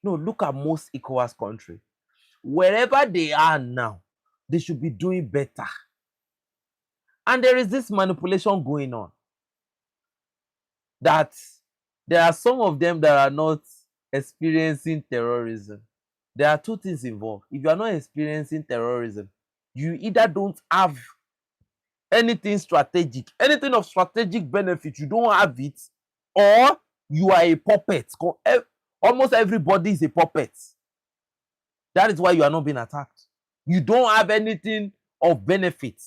No, look at most ECOWAS countries. Wherever they are now, they should be doing better. And there is this manipulation going on that there are some of them that are not experiencing terrorism. There are two things involved. If you are not experiencing terrorism, you either don't have anything strategic, anything of strategic benefit, you don't have it, or you are a puppet. Almost everybody is a puppet. That is why you are not being attacked. You don't have anything of benefit.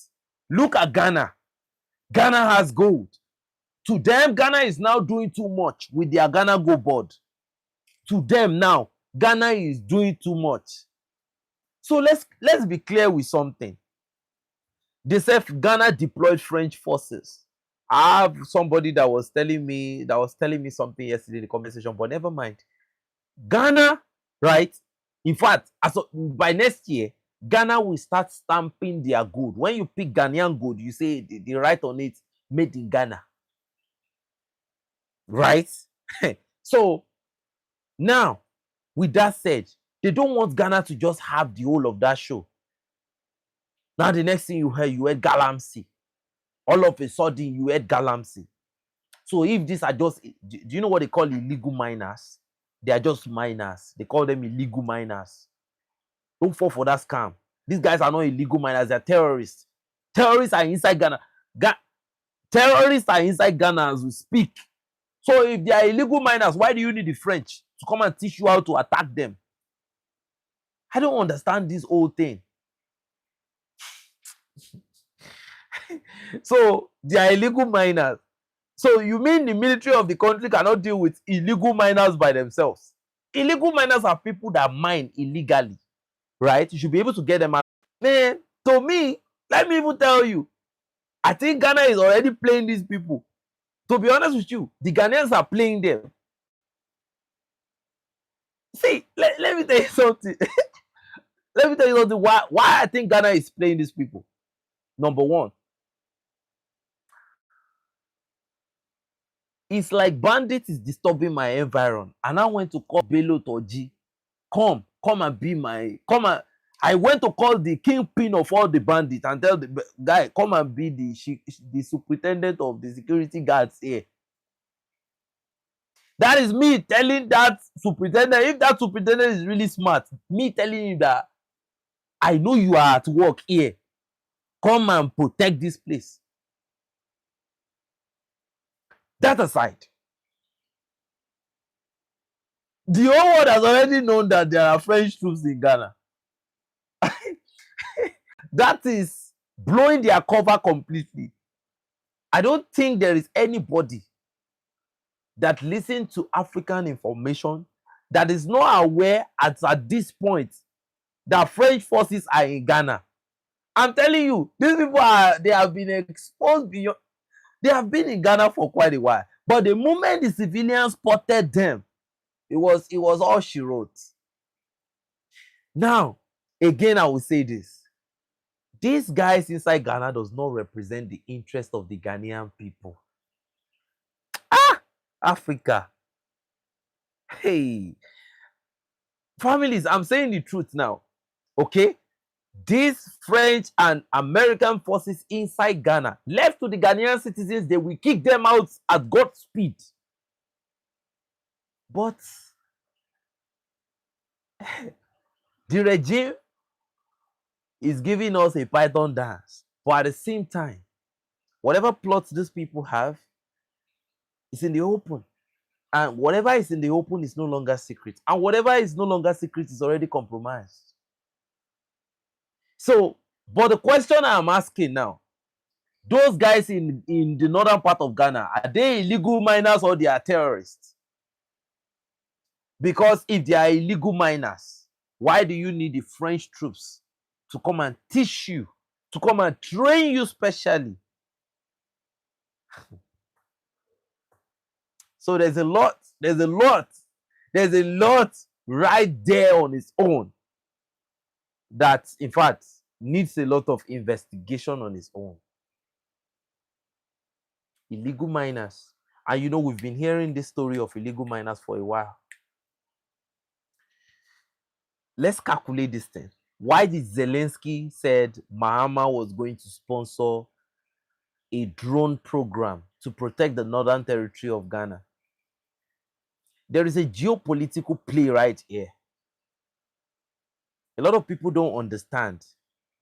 Look at Ghana. Ghana has gold. To them, Ghana is now doing too much with their Ghana Go board. To them now, Ghana is doing too much. So let's be clear with something. They said Ghana deployed French forces. I have somebody that was telling me something yesterday in the conversation, but never mind. Ghana, right? In fact, by next year, Ghana will start stamping their gold. When you pick Ghanaian gold, you say they write on it, made in Ghana. Right? So, now, with that said, they don't want Ghana to just have the whole of that show. Now, the next thing you heard Galamsey. All of a sudden, you heard Galamsey. So, if these are just, do you know what they call illegal miners? They are just miners. They call them illegal miners. Don't fall for that scam. These guys are not illegal miners. They are terrorists. Terrorists are inside Ghana. Terrorists are inside Ghana as we speak. So if they are illegal miners, why do you need the French to come and teach you how to attack them? I don't understand this whole thing. So they are illegal miners. So you mean the military of the country cannot deal with illegal miners by themselves? Illegal miners are people that mine illegally, right? You should be able to get them out. Man, to me, let me even tell you, I think Ghana is already playing these people. To be honest with you, the Ghanaians are playing them. See, let me tell you something. Let me tell you something why I think Ghana is playing these people. Number one, it's like bandits is disturbing my environment. And I went to call Bello Toji. Come and be my, I went to call the kingpin of all the bandits and tell the guy, come and be the superintendent of the security guards here. That is me telling that superintendent, if that superintendent is really smart, me telling him that I know you are at work here. Come and protect this place. That aside, the whole world has already known that there are French troops in Ghana. That is blowing their cover completely. I don't think there is anybody that listens to African information that is not aware at this point that French forces are in Ghana. I'm telling you, these people they have been exposed beyond. They have been in Ghana for quite a while. But the moment the civilians spotted them, it was all she wrote. Now, again, I will say this. These guys inside Ghana does not represent the interest of the Ghanaian people. Africa. Hey. Families, I'm saying the truth now. Okay? These French and American forces inside Ghana, left to the Ghanaian citizens, they will kick them out at God's speed. But the regime is giving us a python dance. But at the same time, whatever plots these people have is in the open. And whatever is in the open is no longer secret. And whatever is no longer secret is already compromised. So, but the question I'm asking now, those guys in the northern part of Ghana, are they illegal miners or they are terrorists? Because if they are illegal miners, why do you need the French troops to come and teach you, to come and train you specially So there's a lot right there on its own that, in fact, needs a lot of investigation on its own. Illegal miners. And you know, we've been hearing this story of illegal miners for a while. Let's calculate this thing. Why did Zelensky said Mahama was going to sponsor a drone program to protect the northern territory of Ghana? There is a geopolitical play right here. A lot of people don't understand.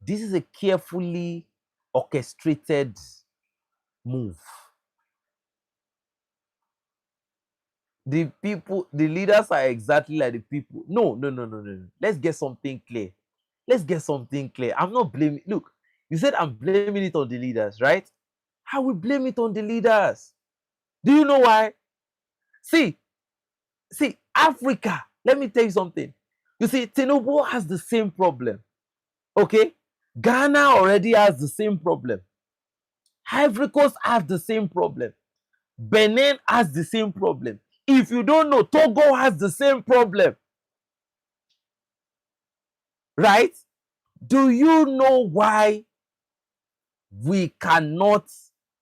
This is a carefully orchestrated move. The people, the leaders are exactly like the people. No. Let's get something clear. I'm not blaming. Look, you said I'm blaming it on the leaders, right? I will blame it on the leaders. Do you know why? See, Africa, let me tell you something. You see, Tinubu has the same problem. Okay? Ghana already has the same problem. Ivory Coast has the same problem. Benin has the same problem. If you don't know, Togo has the same problem. Right? Do you know why we cannot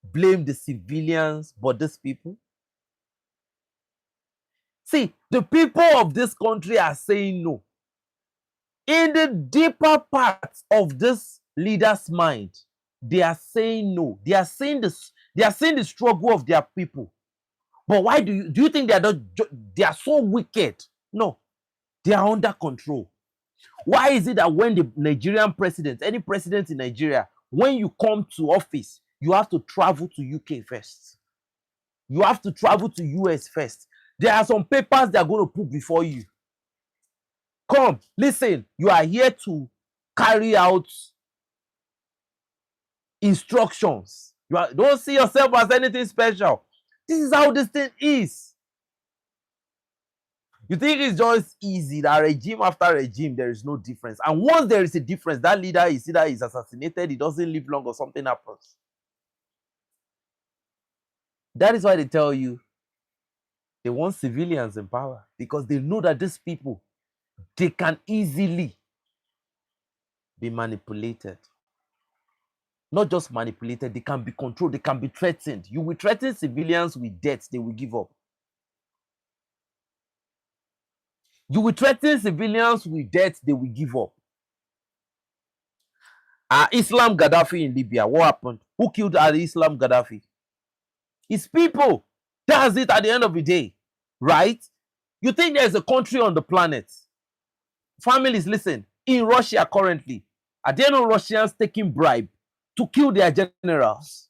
blame the civilians but these people? See, the people of this country are saying no. In the deeper parts of this leader's mind, they are saying no. They are saying this. They are saying the struggle of their people. But why do you think they are not? They are so wicked? No, they are under control. Why is it that when the Nigerian president, any president in Nigeria, when you come to office, you have to travel to UK first? You have to travel to US first. There are some papers they are going to put before you. Come, listen, you are here to carry out instructions. Don't see yourself as anything special. This is how this thing is. You think it's just easy that regime after regime, there is no difference. And once there is a difference, that leader is either is assassinated, he doesn't live long, or something happens. That is why they tell you they want civilians in power, because they know that these people, they can easily be manipulated. Not just manipulated, they can be controlled, they can be threatened. You will threaten civilians with death, they will give up. You will threaten civilians with death, they will give up. Islam Gaddafi in Libya, what happened? Who killed Islam Gaddafi? It's people. That's it at the end of the day, right? You think there's a country on the planet? Families, listen, in Russia currently, are there no Russians taking bribe to kill their generals?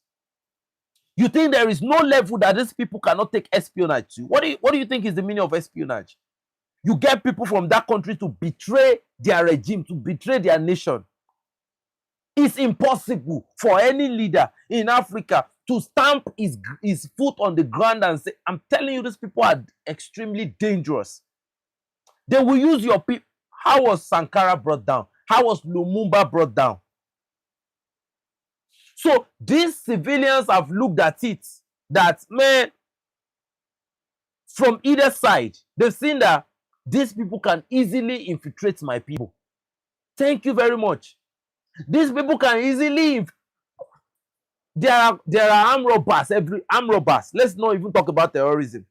You think there is no level that these people cannot take espionage to? What do you think is the meaning of espionage? You get people from that country to betray their regime, to betray their nation. It's impossible for any leader in Africa to stamp his foot on the ground and say, I'm telling you, these people are extremely dangerous. They will use your people. How was Sankara brought down? How was Lumumba brought down? So these civilians have looked at it that, man, from either side, they've seen that these people can easily infiltrate my people. Thank you very much. These people can easily. There are armed robbers, armed robbers. Let's not even talk about terrorism.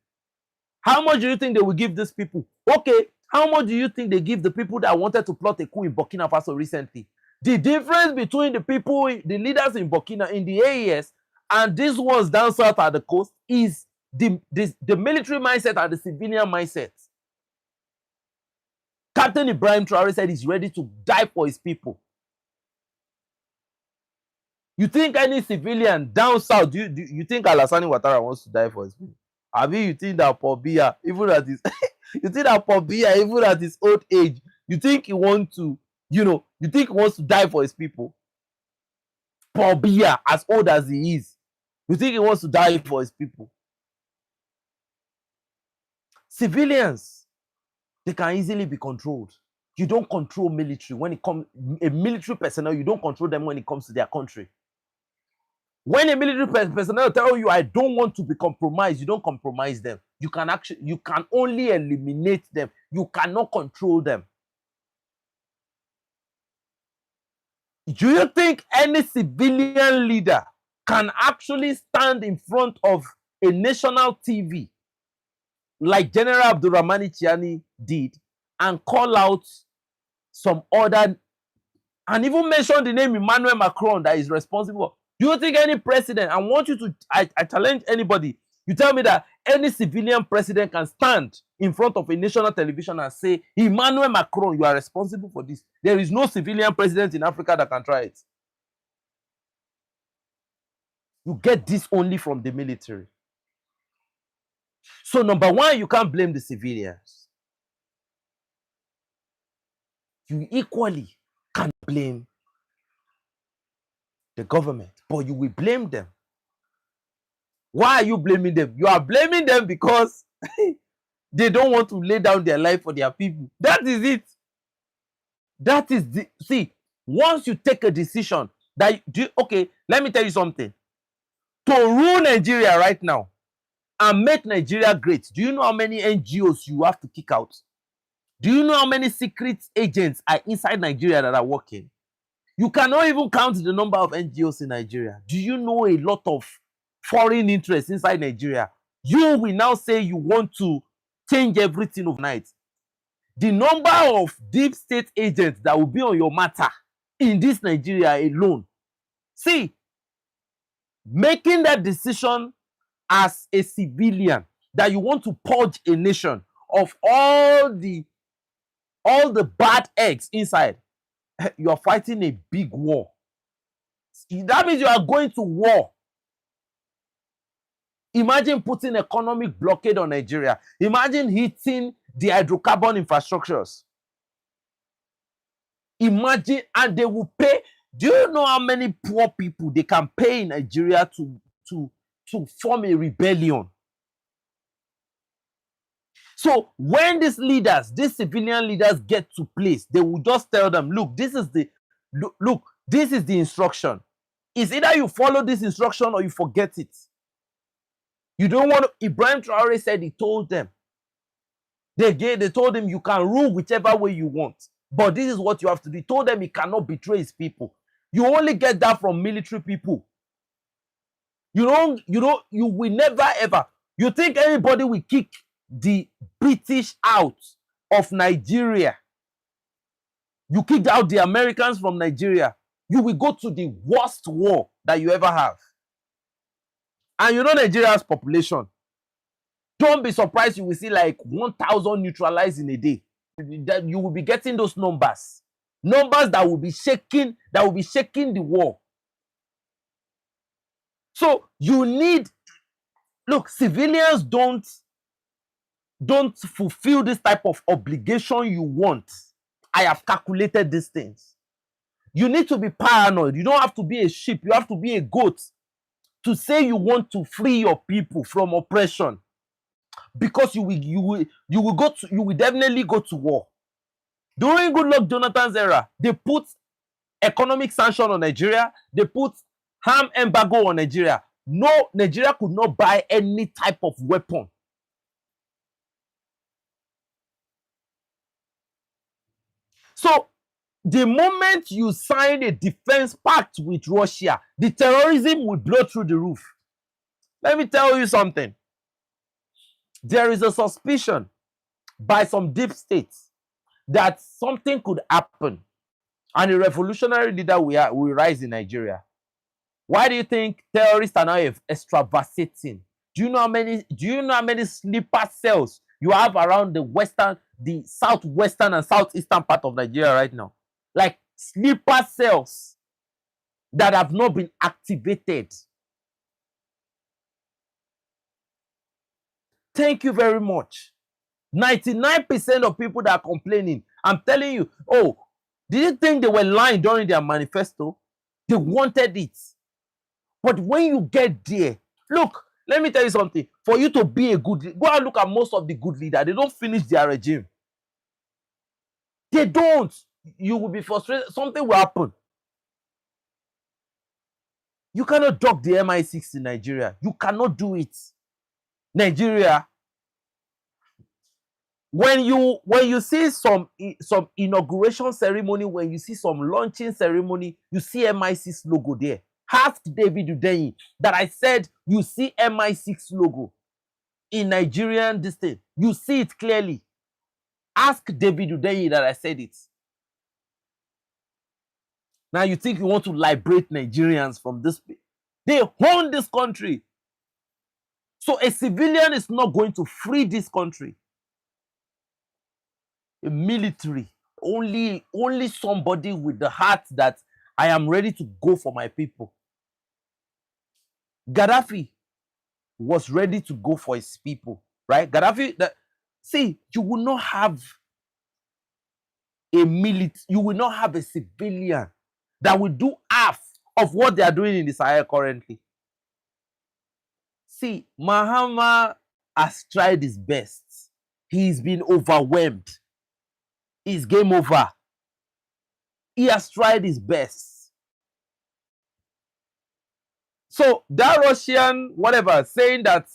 How much do you think they will give these people? Okay, how much do you think they give the people that wanted to plot a coup in Burkina Faso recently? The difference between the people, the leaders in Burkina, in the AES, and these ones down south at the coast is the military mindset and the civilian mindset. Captain Ibrahim Traore said he's ready to die for his people. You think any civilian down south, do you think Alassane Ouattara wants to die for his people? I mean, you think that Paul Biya, even at his you think that Paul Biya, even at his old age, you think he wants to, you think he wants to die for his people? Paul Biya, as old as he is, you think he wants to die for his people? Civilians, they can easily be controlled. You don't control military when it comes, a military personnel, you don't control them when it comes to their country. When a military personnel tell you, I don't want to be compromised, you don't compromise them. You can only eliminate them. You cannot control them. Do you think any civilian leader can actually stand in front of a national TV like General Abdurrahmani Chiani did and call out some other, and even mention the name Emmanuel Macron that is responsible? Do you think any president, I want you to, I challenge anybody, you tell me that any civilian president can stand in front of a national television and say, Emmanuel Macron, you are responsible for this? There is no civilian president in Africa that can try it. You get this only from the military. So number one, you can't blame the civilians. You equally can't blame the government, but you will blame them. Why are you blaming them? You are blaming them because they don't want to lay down their life for their people. That is it. That is the, see, once you take a decision that, okay, let me tell you something. To rule Nigeria right now and make Nigeria great, do you know how many NGOs you have to kick out? Do you know how many secret agents are inside Nigeria that are working? You cannot even count the number of NGOs in Nigeria. Do you know a lot of foreign interests inside Nigeria? You will now say you want to change everything overnight. The number of deep state agents that will be on your matter in this Nigeria alone. See, making that decision as a civilian that you want to purge a nation of all the bad eggs inside, you are fighting a big war. That means you are going to war. Imagine putting economic blockade on Nigeria. Imagine hitting the hydrocarbon infrastructures. Imagine, and they will pay. Do you know how many poor people they can pay in Nigeria to form a rebellion? So when these leaders, these civilian leaders get to place, they will just tell them, look, this is the instruction. It's either you follow this instruction or you forget it. You don't want to. Ibrahim Traore said he told them. They told him you can rule whichever way you want, but this is what you have to do. He told them he cannot betray his people. You only get that from military people. You will never ever. You think anybody will kick the British out of Nigeria? You kicked out the Americans from Nigeria, you will go to the worst war that you ever have. And you know Nigeria's population. Don't be surprised you will see like 1,000 neutralized in a day. That you will be getting those numbers. Numbers that will be shaking the war. So you need, look, civilians don't fulfill this type of obligation you want. I have calculated these things. You need to be paranoid. You don't have to be a sheep. You have to be a goat to say you want to free your people from oppression, because you will definitely go to war. During Goodluck Jonathan's era, they put economic sanction on Nigeria. They put arm embargo on Nigeria. No, Nigeria could not buy any type of weapon. So the moment you sign a defense pact with Russia, the terrorism will blow through the roof. Let me tell you something. There is a suspicion by some deep states that something could happen and a revolutionary leader will rise in Nigeria. Why do you think terrorists are now extravasating? Do you know how many sleeper cells you have around the southwestern and southeastern part of Nigeria right now? Like sleeper cells that have not been activated. Thank you very much. 99% of people that are complaining, I'm telling you, oh, did you think they were lying during their manifesto? They wanted it. But when you get there, look, let me tell you something. For you to be a good leader, go and look at most of the good leaders. They don't finish their regime. They don't. You will be frustrated. Something will happen. You cannot dock the MI6 in Nigeria. You cannot do it. Nigeria, when you see some inauguration ceremony, when you see some launching ceremony, you see MI6 logo there. Ask David Udeyi that I said you see MI6 logo in Nigerian this thing. You see it clearly. Ask David Udeyi that I said it. Now you think you want to liberate Nigerians from this? They own this country. So a civilian is not going to free this country. A military, only somebody with the heart that I am ready to go for my people. Gaddafi was ready to go for his people, right? Gaddafi, see, you will not have a you will not have a civilian that will do half of what they are doing in the Sahel currently. See, Mahama has tried his best. He's been overwhelmed. It's game over. He has tried his best. So that Russian, whatever, saying that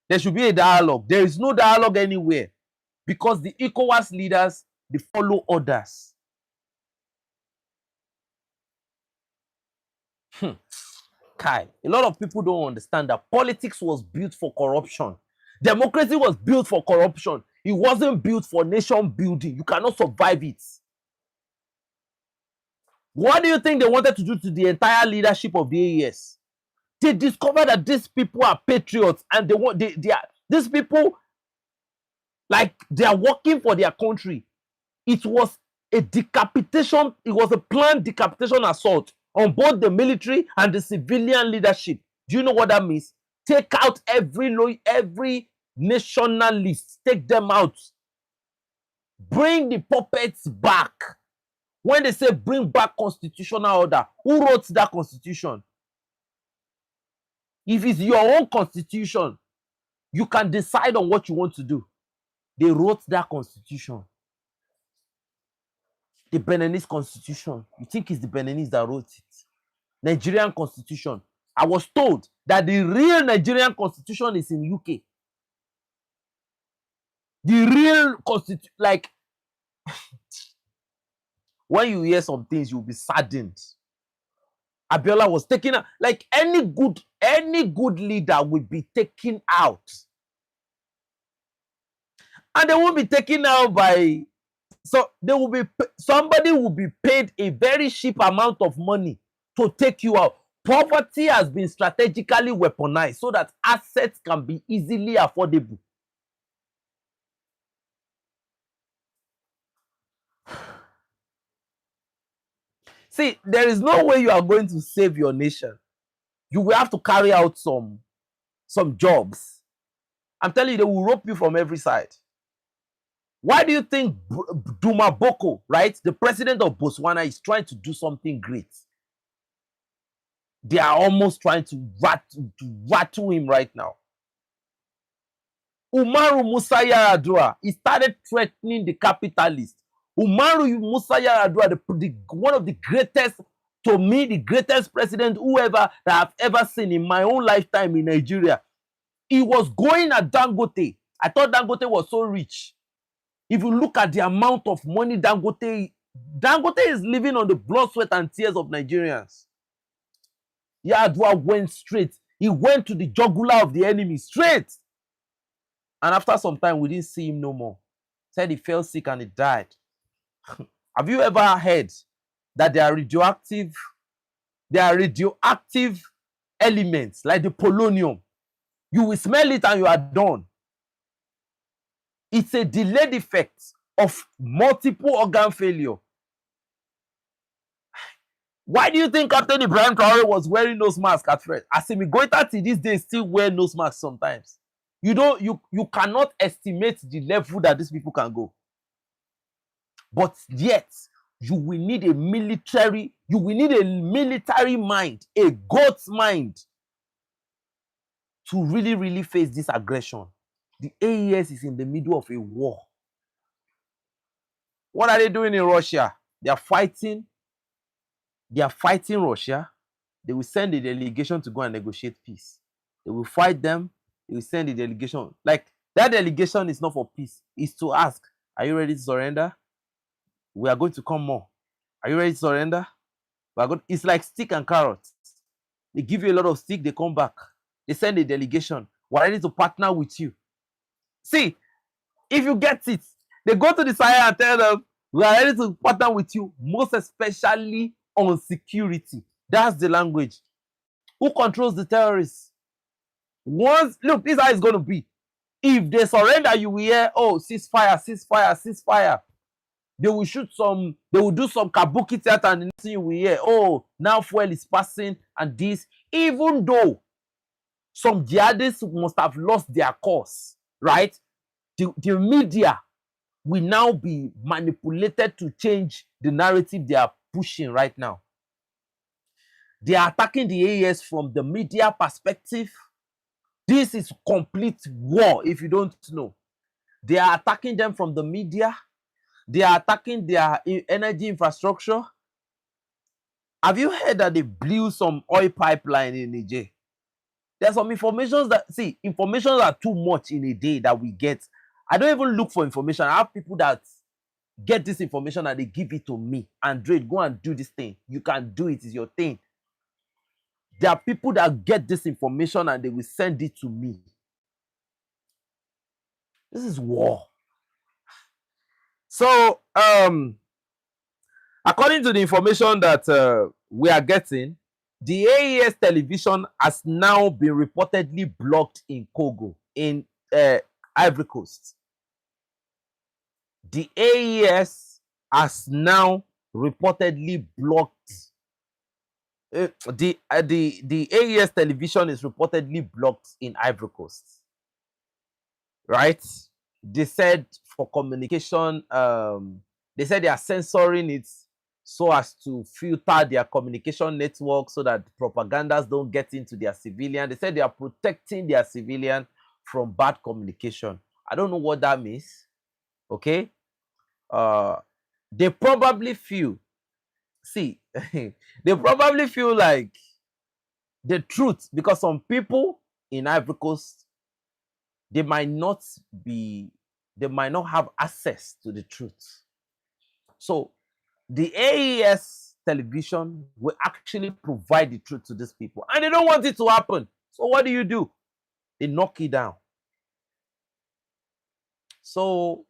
there should be a dialogue. There is no dialogue anywhere because the ECOWAS leaders, they follow orders. Kai, a lot of people don't understand that politics was built for corruption. Democracy was built for corruption. It wasn't built for nation building. You cannot survive it. What do you think they wanted to do to the entire leadership of the AES? They discovered that these people are patriots and these people, like, they are working for their country. It was a decapitation, it was a planned decapitation assault on both the military and the civilian leadership. Do you know what that means? Take out every nationalist, take them out. Bring the puppets back. When they say bring back constitutional order, who wrote that constitution? If it's your own constitution, you can decide on what you want to do. They wrote that constitution. The Beninese constitution. You think it's the Beninese that wrote it? Nigerian constitution. I was told that the real Nigerian constitution is in UK. The real constitution, like, when you hear some things, you'll be saddened. Abiola was taken out. Like, any good leader will be taken out. And they won't be taken out by, so they will be, somebody will be paid a very cheap amount of money to take you out. Poverty has been strategically weaponized so that assets can be easily affordable. See, there is no way you are going to save your nation. You will have to carry out some jobs. I'm telling you, they will rope you from every side. Why do you think Duma Boko, right, the president of Botswana, is trying to do something great? They are almost trying to rattle him right now. Umaru Musa Yar'Adua, he started threatening the capitalists. Umaru Musa Yar'Adua, one of the greatest, to me, the greatest president whoever that I've ever seen in my own lifetime in Nigeria. He was going at Dangote. I thought Dangote was so rich. If you look at the amount of money Dangote is living on the blood, sweat, and tears of Nigerians. Yar'Adua went straight. He went to the jugular of the enemy straight. And after some time, we didn't see him no more. Said he fell sick and he died. Have you ever heard that there are radioactive elements like the polonium? You will smell it and you are done. It's a delayed effect of multiple organ failure. Why do you think Captain Ibrahim Traore was wearing nose mask at first? Assimi Goita to this day still wear nose masks sometimes. You cannot estimate the level that these people can go. But yet, you will need a military mind, a God's mind, to really, really face this aggression. The AES is in the middle of a war. What are they doing in Russia? They are fighting Russia. they will send a delegation to go and negotiate peace. They will fight them. They will send a delegation. Like, that delegation is not for peace. It's to ask, are you ready to surrender? We are going to come more. Are you ready to surrender? It's like stick and carrots. They give you a lot of stick, they come back. They send a delegation. We're ready to partner with you. See, if you get it, they go to the Sahel and tell them, we are ready to partner with you, most especially on security. That's the language. Who controls the terrorists? Look, this is how it's going to be. If they surrender, you will hear, oh, ceasefire, ceasefire, ceasefire. They will do some kabuki theater, and the next thing you will hear, oh, now fuel is passing, and this, even though some jihadists must have lost their cause, right? The media will now be manipulated to change the narrative they are pushing right now. They are attacking the AES from the media perspective. This is complete war, if you don't know. They are attacking them from the media. They are attacking their energy infrastructure. Have you heard that they blew some oil pipeline in Niger? There's some information are too much in a day that we get. I don't even look for information. I have people that get this information and they give it to me. Andre, go and do this thing. You can do it. It's your thing. There are people that get this information and they will send it to me. This is war. So, according to the information that we are getting, the AES television has now been reportedly blocked in Congo, in Ivory Coast. The AES has now reportedly blocked. The AES television is reportedly blocked in Ivory Coast. Right? They said for communication, they said they are censoring it so as to filter their communication network so that propagandas don't get into their civilian. They said they are protecting their civilian from bad communication. I don't know what that means. Okay? They probably feel, they probably feel like the truth, because some people in Ivory Coast, they might not have access to the truth. So the AES television will actually provide the truth to these people, and they don't want it to happen. So what do? They knock it down. So,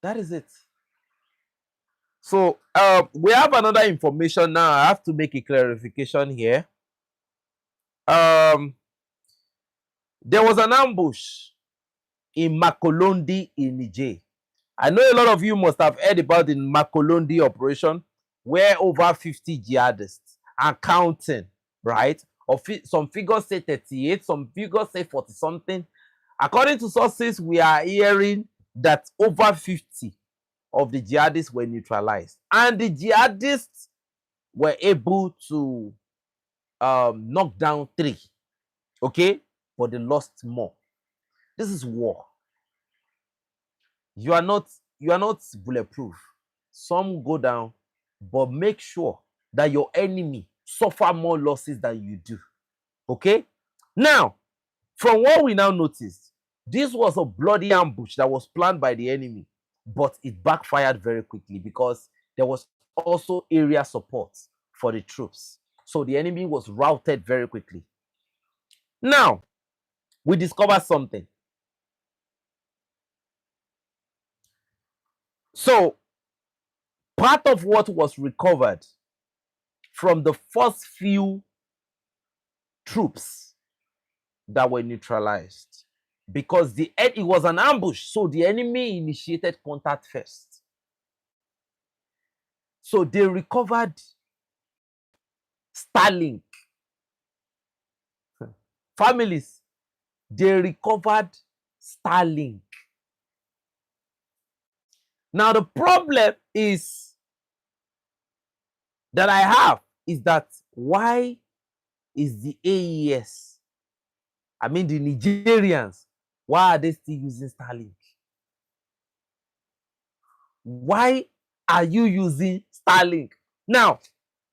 that is it. So we have another information now. I have to make a clarification here. There was an ambush in Makolondi in Niger. I know a lot of you must have heard about the Makolondi operation, where over 50 jihadists are counting, right? Some figures say 38, some figures say 40 something. According to sources, we are hearing that over 50 of the jihadists were neutralized, and the jihadists were able to knock down 3, okay, but they lost more. This is war. You are not bulletproof. Some go down, but make sure that your enemy suffer more losses than you do. Okay? Now, from what we now noticed, this was a bloody ambush that was planned by the enemy, but it backfired very quickly because there was also area support for the troops. So the enemy was routed very quickly. Now, we discovered something. So, part of what was recovered from the first few troops that were neutralized, because it was an ambush, so the enemy initiated contact first. So they recovered Starlink. Families, they recovered Starlink. Now the problem is that I have is that why is the AES, I mean the Nigerians, why are they still using Starlink? Why are you using Starlink? Now,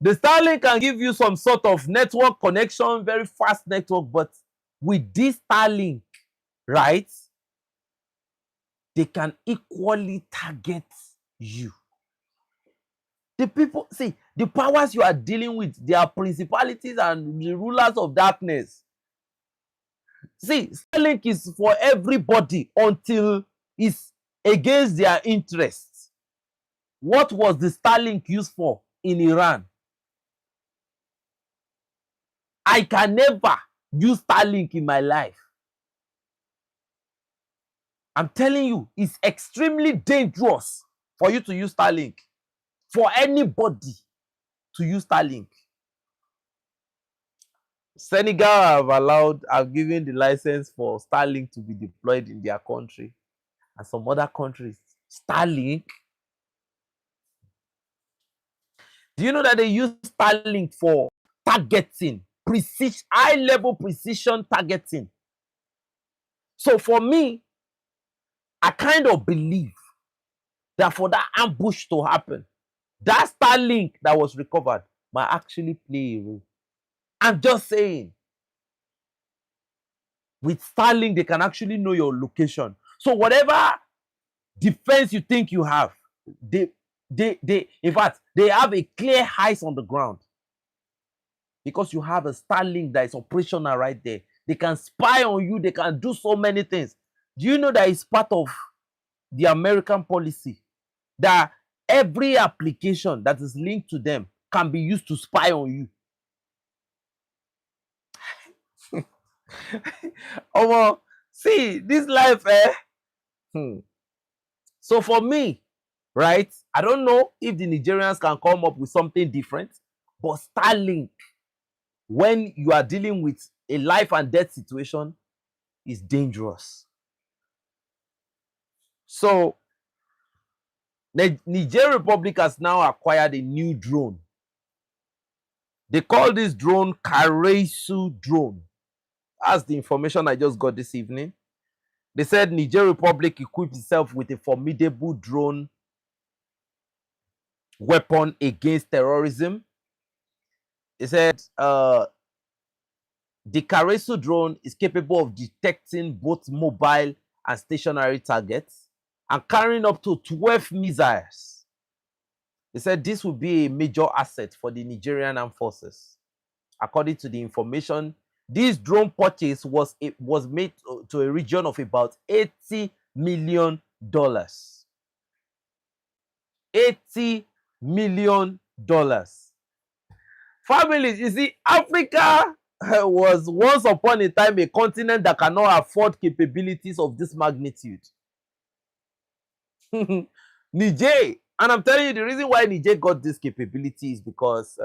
The Starlink can give you some sort of network connection, very fast network, but with this Starlink, right, they can equally target you. The people, see, the powers you are dealing with, they are principalities and the rulers of darkness. See, Starlink is for everybody until it's against their interests. What was the Starlink used for in Iran? I can never use Starlink in my life. I'm telling you, it's extremely dangerous for you to use Starlink. For anybody to use Starlink. Senegal have given the license for Starlink to be deployed in their country, and some other countries. Starlink. Do you know that they use Starlink for targeting, precision, high-level precision targeting? So for me, I kind of believe that for that ambush to happen, that Starlink that was recovered might actually play a role. I'm just saying, with Starlink, they can actually know your location. So whatever defense you think you have, in fact, they have a clear eyes on the ground. Because you have a Starlink that is operational right there. They can spy on you. They can do so many things. Do you know that it's part of the American policy that every application that is linked to them can be used to spy on you? Oh, see, this life, So for me, right, I don't know if the Nigerians can come up with something different, but Starlink, when you are dealing with a life and death situation, is dangerous. So the Niger Republic has now acquired a new drone. They call this drone Karesu drone. That's the information I just got this evening. They said Niger Republic equipped itself with a formidable drone weapon against terrorism. They said the Karesu drone is capable of detecting both mobile and stationary targets and carrying up to 12 missiles. They said this will be a major asset for the Nigerian armed forces. According to the information, this drone purchase was made to a region of about $80 million. $80 million. Families, you see, Africa was once upon a time a continent that cannot afford capabilities of this magnitude. Niger, and I'm telling you, the reason why Niger got this capability is because,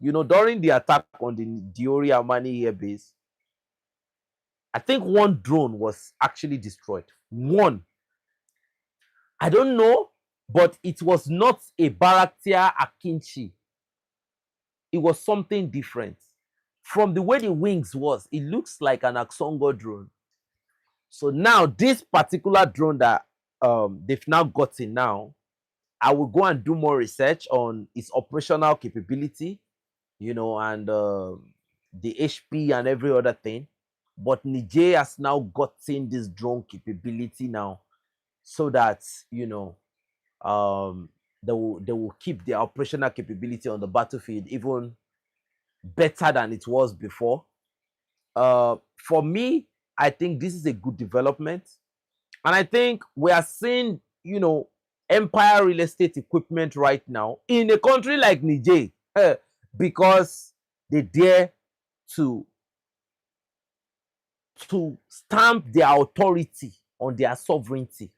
you know, during the attack on the Diori Amani air base, I think one drone was actually destroyed. One. I don't know, but it was not a Baraktia Akinchi. It was something different. From the way the wings was, it looks like an Aksongo drone. So now this particular drone that they've now gotten now, I will go and do more research on its operational capability, you know, and the HP and every other thing. But Niger has now gotten this drone capability now, so that, you know, they will keep their operational capability on the battlefield even better than it was before. For me, I think this is a good development, and I think we are seeing, you know, empire real estate equipment right now in a country like Niger, because they dare to stamp their authority on their sovereignty.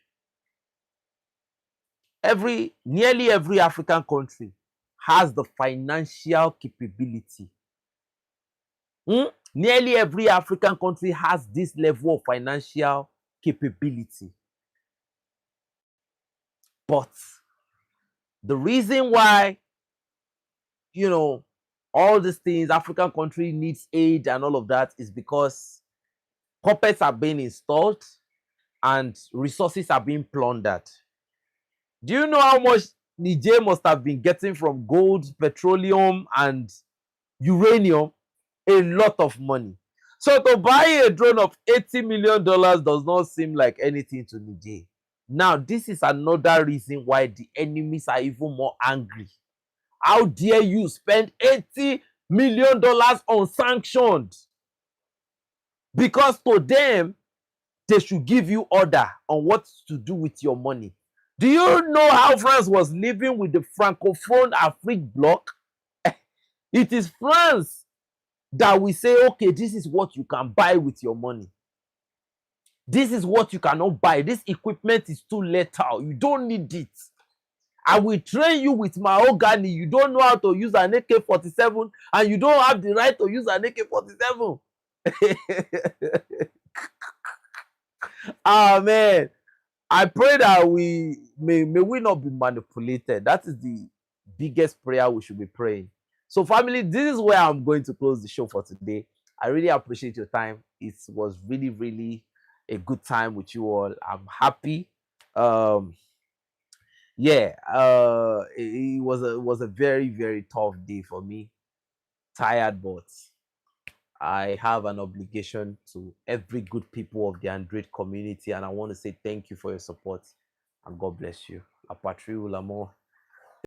Nearly every African country has the financial capability. Nearly every African country has this level of financial capability. But the reason why, you know, all these things, African country needs aid and all of that, is because puppets are being installed and resources are being plundered. Do you know how much Niger must have been getting from gold, petroleum, and uranium a lot of money. So to buy a drone of $80 million does not seem like anything to Niger. Now, this is another reason why the enemies are even more angry. How dare you spend $80 million unsanctioned? Because to them, they should give you order on what to do with your money. Do you know how France was living with the Francophone Afrique bloc? It is France that we say, okay, this is what you can buy with your money. This is what you cannot buy. This equipment is too lethal. You don't need it. I will train you with mahogany. You don't know how to use an AK-47 and you don't have the right to use an AK-47. Ah, man. I pray that we may we not be manipulated. That is the biggest prayer we should be praying. So, family, this is where I'm going to close the show for today. I really appreciate your time. It was really, really a good time with you all. I'm happy. Yeah, it was a very, very tough day for me. Tired, but I have an obligation to every good people of the Android community, and I want to say thank you for your support, and God bless you. La patrie ou l'amour.